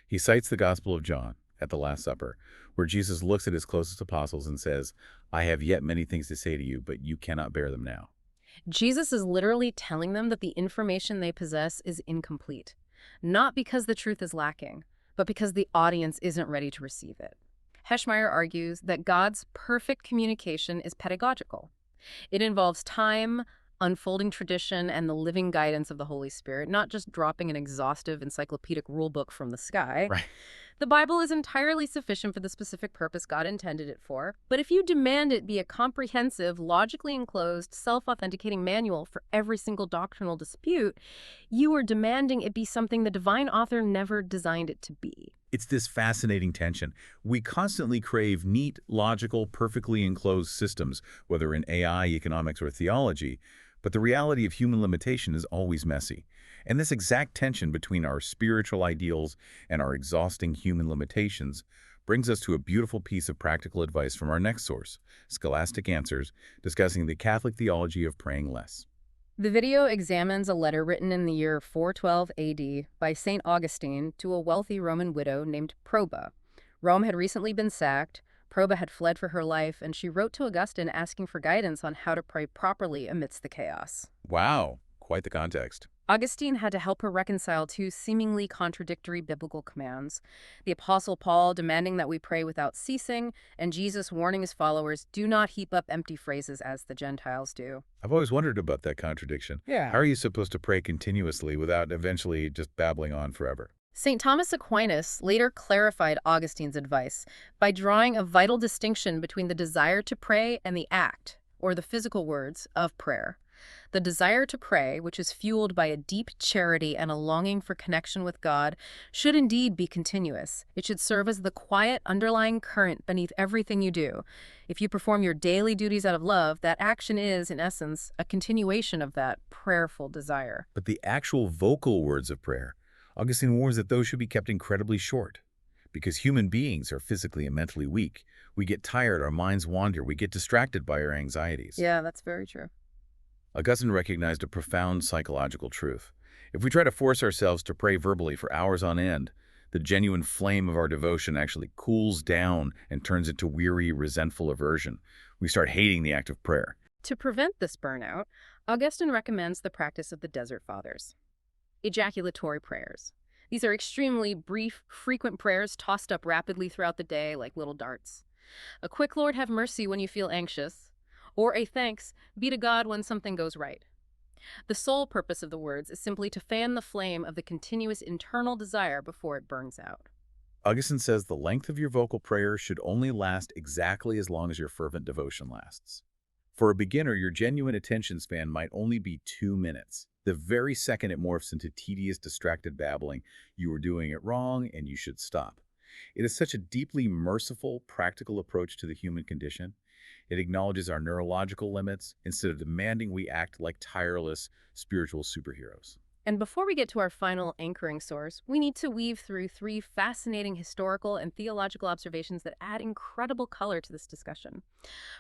He cites the Gospel of John at the Last Supper, where Jesus looks at his closest apostles and says, "I have yet many things to say to you, but you cannot bear them now." Jesus is literally telling them that the information they possess is incomplete. Not because the truth is lacking, but because the audience isn't ready to receive it. Heschmeyer argues that God's perfect communication is pedagogical. It involves time, unfolding tradition, and the living guidance of the Holy Spirit, not just dropping an exhaustive encyclopedic rulebook from the sky. Right. The Bible is entirely sufficient for the specific purpose God intended it for, but if you demand it be a comprehensive, logically enclosed, self-authenticating manual for every single doctrinal dispute, you are demanding it be something the divine author never designed it to be. It's this fascinating tension. We constantly crave neat, logical, perfectly enclosed systems, whether in AI, economics, or theology, but the reality of human limitation is always messy. And this exact tension between our spiritual ideals and our exhausting human limitations brings us to a beautiful piece of practical advice from our next source, Scholastic Answers, discussing the Catholic theology of praying less. The video examines a letter written in the year 412 AD by St. Augustine to a wealthy Roman widow named Proba. Rome had recently been sacked, Proba had fled for her life, and she wrote to Augustine asking for guidance on how to pray properly amidst the chaos. Wow, quite the context. Augustine had to help her reconcile two seemingly contradictory biblical commands. The Apostle Paul demanding that we pray without ceasing, and Jesus warning his followers, do not heap up empty phrases as the Gentiles do. I've always wondered about that contradiction. Yeah. How are you supposed to pray continuously without eventually just babbling on forever? St. Thomas Aquinas later clarified Augustine's advice by drawing a vital distinction between the desire to pray and the act, or the physical words, of prayer. The desire to pray, which is fueled by a deep charity and a longing for connection with God, should indeed be continuous. It should serve as the quiet underlying current beneath everything you do. If you perform your daily duties out of love, that action is, in essence, a continuation of that prayerful desire. But the actual vocal words of prayer, Augustine warns that those should be kept incredibly short. Because human beings are physically and mentally weak. We get tired, our minds wander, we get distracted by our anxieties. Yeah, that's very true. Augustine recognized a profound psychological truth. If we try to force ourselves to pray verbally for hours on end, the genuine flame of our devotion actually cools down and turns into weary, resentful aversion. We start hating the act of prayer. To prevent this burnout, Augustine recommends the practice of the Desert Fathers. Ejaculatory prayers. These are extremely brief, frequent prayers tossed up rapidly throughout the day like little darts. A quick Lord have mercy when you feel anxious, or a thanks be to God when something goes right. The sole purpose of the words is simply to fan the flame of the continuous internal desire before it burns out. Augustine says the length of your vocal prayer should only last exactly as long as your fervent devotion lasts. For a beginner, your genuine attention span might only be 2 minutes. The very second it morphs into tedious, distracted babbling, you are doing it wrong and you should stop. It is such a deeply merciful, practical approach to the human condition. It acknowledges our neurological limits instead of demanding we act like tireless spiritual superheroes. And before we get to our final anchoring source, we need to weave through three fascinating historical and theological observations that add incredible color to this discussion.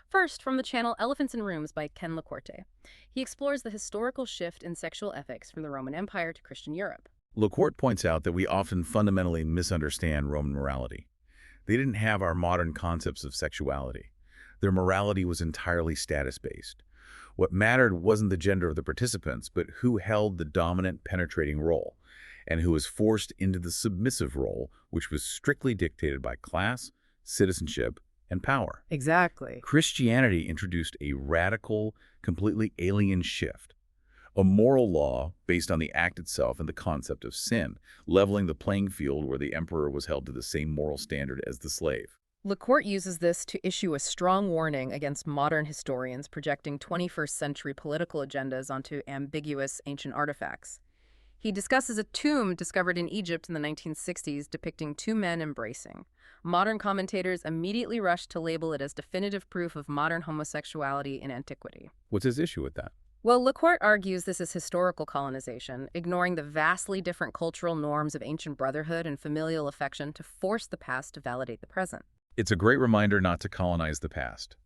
First, from the channel Elephants in Rooms by Ken LaCorte. He explores the historical shift in sexual ethics from the Roman Empire to Christian Europe. LaCourte points out that we often fundamentally misunderstand Roman morality. They didn't have our modern concepts of sexuality. Their morality was entirely status-based. What mattered wasn't the gender of the participants, but who held the dominant, penetrating role, and who was forced into the submissive role, which was strictly dictated by class, citizenship, and power. Exactly. Christianity introduced a radical, completely alien shift, a moral law based on the act itself and the concept of sin, leveling the playing field where the emperor was held to the same moral standard as the slave. LaCourte uses this to issue a strong warning against modern historians projecting 21st century political agendas onto ambiguous ancient artifacts. He discusses a tomb discovered in Egypt in the 1960s depicting two men embracing. Modern commentators immediately rushed to label it as definitive proof of modern homosexuality in antiquity. What's his issue with that? Well, LaCourte argues this is historical colonization, ignoring the vastly different cultural norms of ancient brotherhood and familial affection to force the past to validate the present. It's a great reminder not to colonize the past.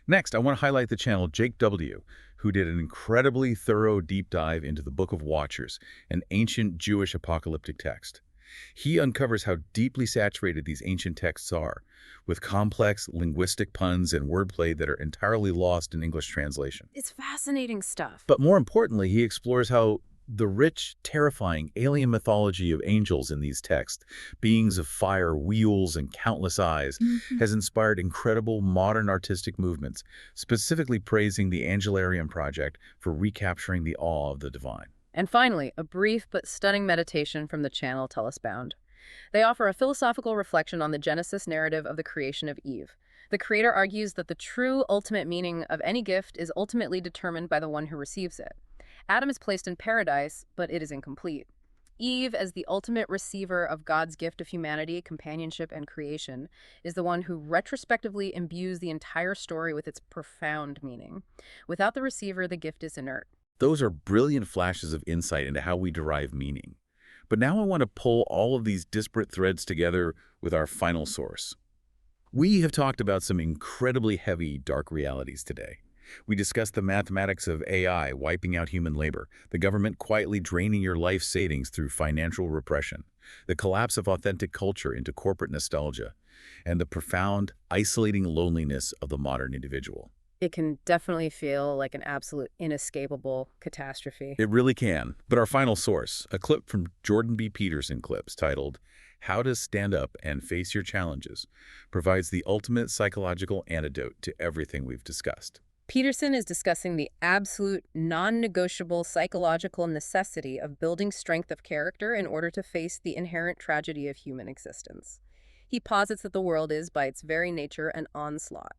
Next, I want to highlight the channel Jake W., who did an incredibly thorough deep dive into the Book of Watchers, an ancient Jewish apocalyptic text. He uncovers how deeply saturated these ancient texts are, with complex linguistic puns and wordplay that are entirely lost in English translation. It's fascinating stuff. But more importantly, he explores how the rich, terrifying alien mythology of angels in these texts, beings of fire, wheels, and countless eyes, has inspired incredible modern artistic movements, specifically praising the Angelarium project for recapturing the awe of the divine. And finally, a brief but stunning meditation from the channel Tell Us Bound. They offer a philosophical reflection on the Genesis narrative of the creation of Eve. The creator argues that the true ultimate meaning of any gift is ultimately determined by the one who receives it. Adam is placed in paradise, but it is incomplete. Eve, as the ultimate receiver of God's gift of humanity, companionship, and creation, is the one who retrospectively imbues the entire story with its profound meaning. Without the receiver, the gift is inert. Those are brilliant flashes of insight into how we derive meaning. But now I want to pull all of these disparate threads together with our final source. We have talked about some incredibly heavy, dark realities today. We discussed the mathematics of AI wiping out human labor, the government quietly draining your life savings through financial repression, the collapse of authentic culture into corporate nostalgia, and the profound, isolating loneliness of the modern individual. It can definitely feel like an absolute inescapable catastrophe. It really can. But our final source, a clip from Jordan B. Peterson clips titled, "How to Stand Up and Face Your Challenges," provides the ultimate psychological antidote to everything we've discussed. Peterson is discussing the absolute, non-negotiable psychological necessity of building strength of character in order to face the inherent tragedy of human existence. He posits that the world is, by its very nature, an onslaught.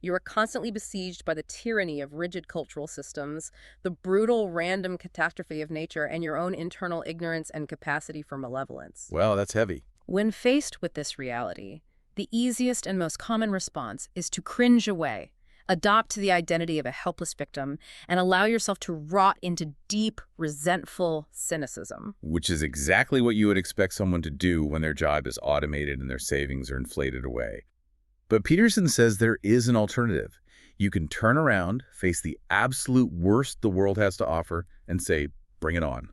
You are constantly besieged by the tyranny of rigid cultural systems, the brutal, random catastrophe of nature, and your own internal ignorance and capacity for malevolence. Well, that's heavy. When faced with this reality, the easiest and most common response is to cringe away, adopt the identity of a helpless victim, and allow yourself to rot into deep, resentful cynicism. Which is exactly what you would expect someone to do when their job is automated and their savings are inflated away. But Peterson says there is an alternative. You can turn around, face the absolute worst the world has to offer, and say, bring it on.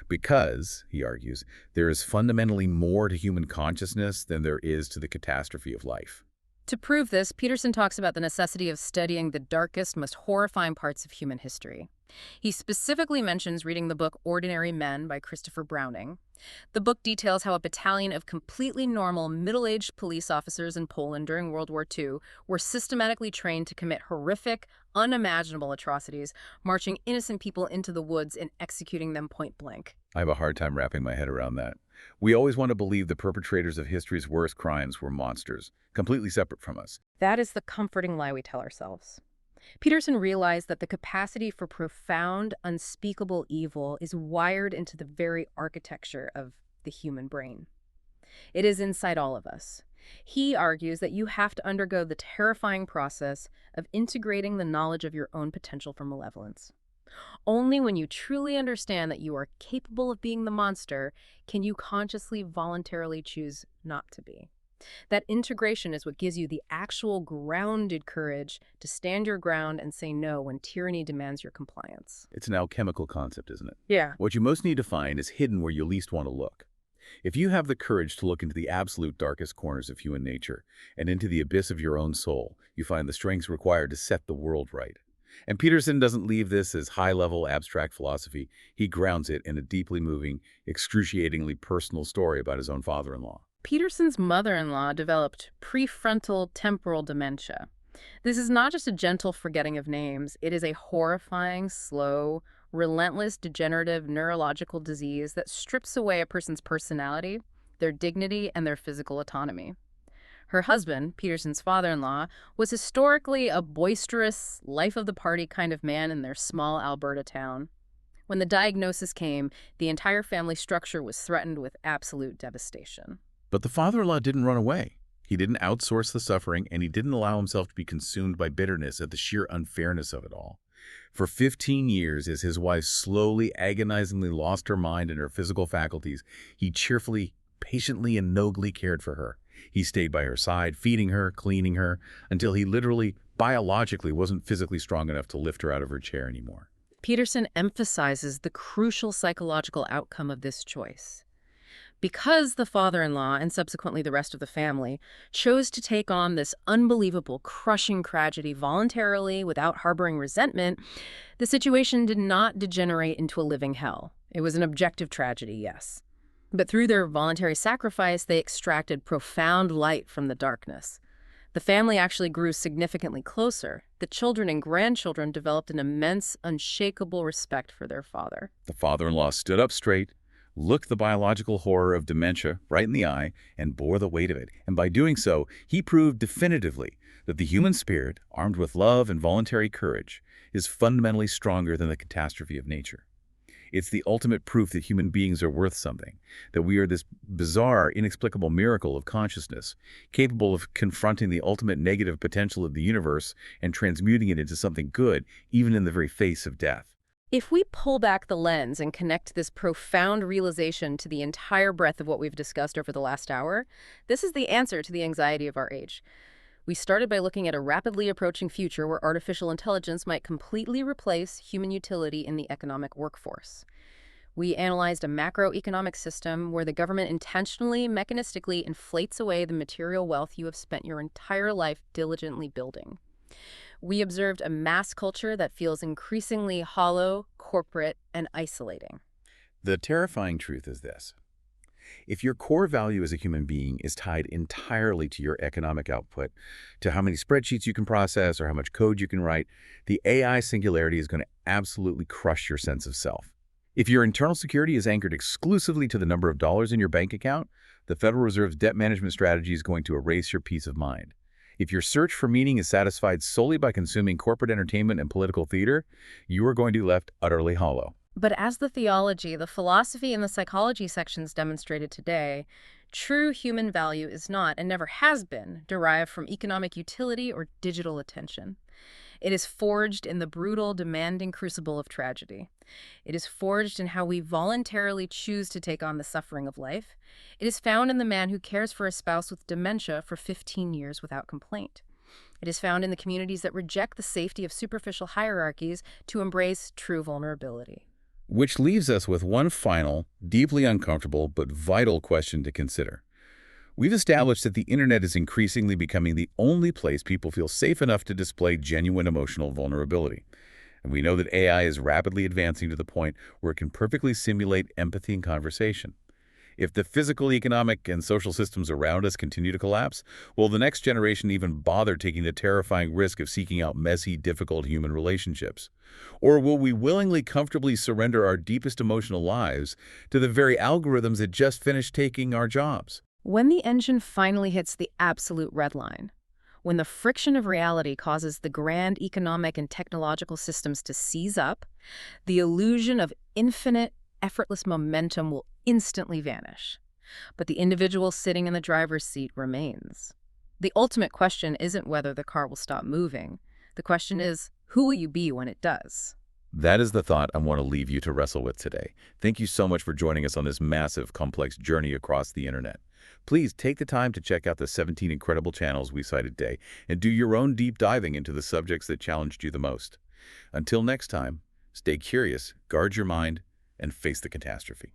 Because, he argues, there is fundamentally more to human consciousness than there is to the catastrophe of life. To prove this, Peterson talks about the necessity of studying the darkest, most horrifying parts of human history. He specifically mentions reading the book Ordinary Men by Christopher Browning. The book details how a battalion of completely normal, middle-aged police officers in Poland during World War II were systematically trained to commit horrific, unimaginable atrocities, marching innocent people into the woods and executing them point blank. I have a hard time wrapping my head around that. We always want to believe the perpetrators of history's worst crimes were monsters, completely separate from us. That is the comforting lie we tell ourselves. Peterson realized that the capacity for profound, unspeakable evil is wired into the very architecture of the human brain. It is inside all of us. He argues that you have to undergo the terrifying process of integrating the knowledge of your own potential for malevolence. Only when you truly understand that you are capable of being the monster can you consciously, voluntarily choose not to be. That integration is what gives you the actual grounded courage to stand your ground and say no when tyranny demands your compliance. It's an alchemical concept, isn't it? Yeah. What you most need to find is hidden where you least want to look. If you have the courage to look into the absolute darkest corners of human nature and into the abyss of your own soul, you find the strength required to set the world right. And Peterson doesn't leave this as high-level abstract philosophy. He grounds it in a deeply moving, excruciatingly personal story about his own father-in-law. Peterson's mother-in-law developed prefrontal temporal dementia. This is not just a gentle forgetting of names. It is a horrifying, slow, relentless, degenerative neurological disease that strips away a person's personality, their dignity, and their physical autonomy. Her husband, Peterson's father-in-law, was historically a boisterous, life-of-the-party kind of man in their small Alberta town. When the diagnosis came, the entire family structure was threatened with absolute devastation. But the father-in-law didn't run away. He didn't outsource the suffering, and he didn't allow himself to be consumed by bitterness at the sheer unfairness of it all. For 15 years, as his wife slowly, agonizingly lost her mind and her physical faculties, he cheerfully, patiently, and nobly cared for her. He stayed by her side, feeding her, cleaning her, until he literally, biologically, wasn't physically strong enough to lift her out of her chair anymore. Peterson emphasizes the crucial psychological outcome of this choice. Because the father-in-law, and subsequently the rest of the family, chose to take on this unbelievable, crushing tragedy voluntarily without harboring resentment, the situation did not degenerate into a living hell. It was an objective tragedy, yes. But through their voluntary sacrifice, they extracted profound light from the darkness. The family actually grew significantly closer. The children and grandchildren developed an immense, unshakable respect for their father. The father-in-law stood up straight, looked the biological horror of dementia right in the eye, and bore the weight of it. And by doing so, he proved definitively that the human spirit, armed with love and voluntary courage, is fundamentally stronger than the catastrophe of nature. It's the ultimate proof that human beings are worth something, that we are this bizarre, inexplicable miracle of consciousness, capable of confronting the ultimate negative potential of the universe and transmuting it into something good, even in the very face of death. If we pull back the lens and connect this profound realization to the entire breadth of what we've discussed over the last hour, this is the answer to the anxiety of our age. We started by looking at a rapidly approaching future where artificial intelligence might completely replace human utility in the economic workforce. We analyzed a macroeconomic system where the government intentionally, mechanistically inflates away the material wealth you have spent your entire life diligently building. We observed a mass culture that feels increasingly hollow, corporate, and isolating. The terrifying truth is this. If your core value as a human being is tied entirely to your economic output, to how many spreadsheets you can process or how much code you can write, the AI singularity is going to absolutely crush your sense of self. If your internal security is anchored exclusively to the number of dollars in your bank account, the Federal Reserve's debt management strategy is going to erase your peace of mind. If your search for meaning is satisfied solely by consuming corporate entertainment and political theater, you are going to be left utterly hollow. But as the theology, the philosophy, and the psychology sections demonstrated today, true human value is not, and never has been, derived from economic utility or digital attention. It is forged in the brutal, demanding crucible of tragedy. It is forged in how we voluntarily choose to take on the suffering of life. It is found in the man who cares for a spouse with dementia for 15 years without complaint. It is found in the communities that reject the safety of superficial hierarchies to embrace true vulnerability. Which leaves us with one final, deeply uncomfortable but vital question to consider. We've established that the internet is increasingly becoming the only place people feel safe enough to display genuine emotional vulnerability. And we know that AI is rapidly advancing to the point where it can perfectly simulate empathy and conversation. If the physical, economic, and social systems around us continue to collapse, will the next generation even bother taking the terrifying risk of seeking out messy, difficult human relationships? Or will we willingly, comfortably surrender our deepest emotional lives to the very algorithms that just finished taking our jobs? When the engine finally hits the absolute red line, when the friction of reality causes the grand economic and technological systems to seize up, the illusion of infinite, effortless momentum will instantly vanish. But the individual sitting in the driver's seat remains. The ultimate question isn't whether the car will stop moving. The question is, who will you be when it does? That is the thought I want to leave you to wrestle with today. Thank you so much for joining us on this massive, complex journey across the internet. Please take the time to check out the 17 incredible channels we cited today and do your own deep diving into the subjects that challenged you the most. Until next time, stay curious, guard your mind, and face the catastrophe.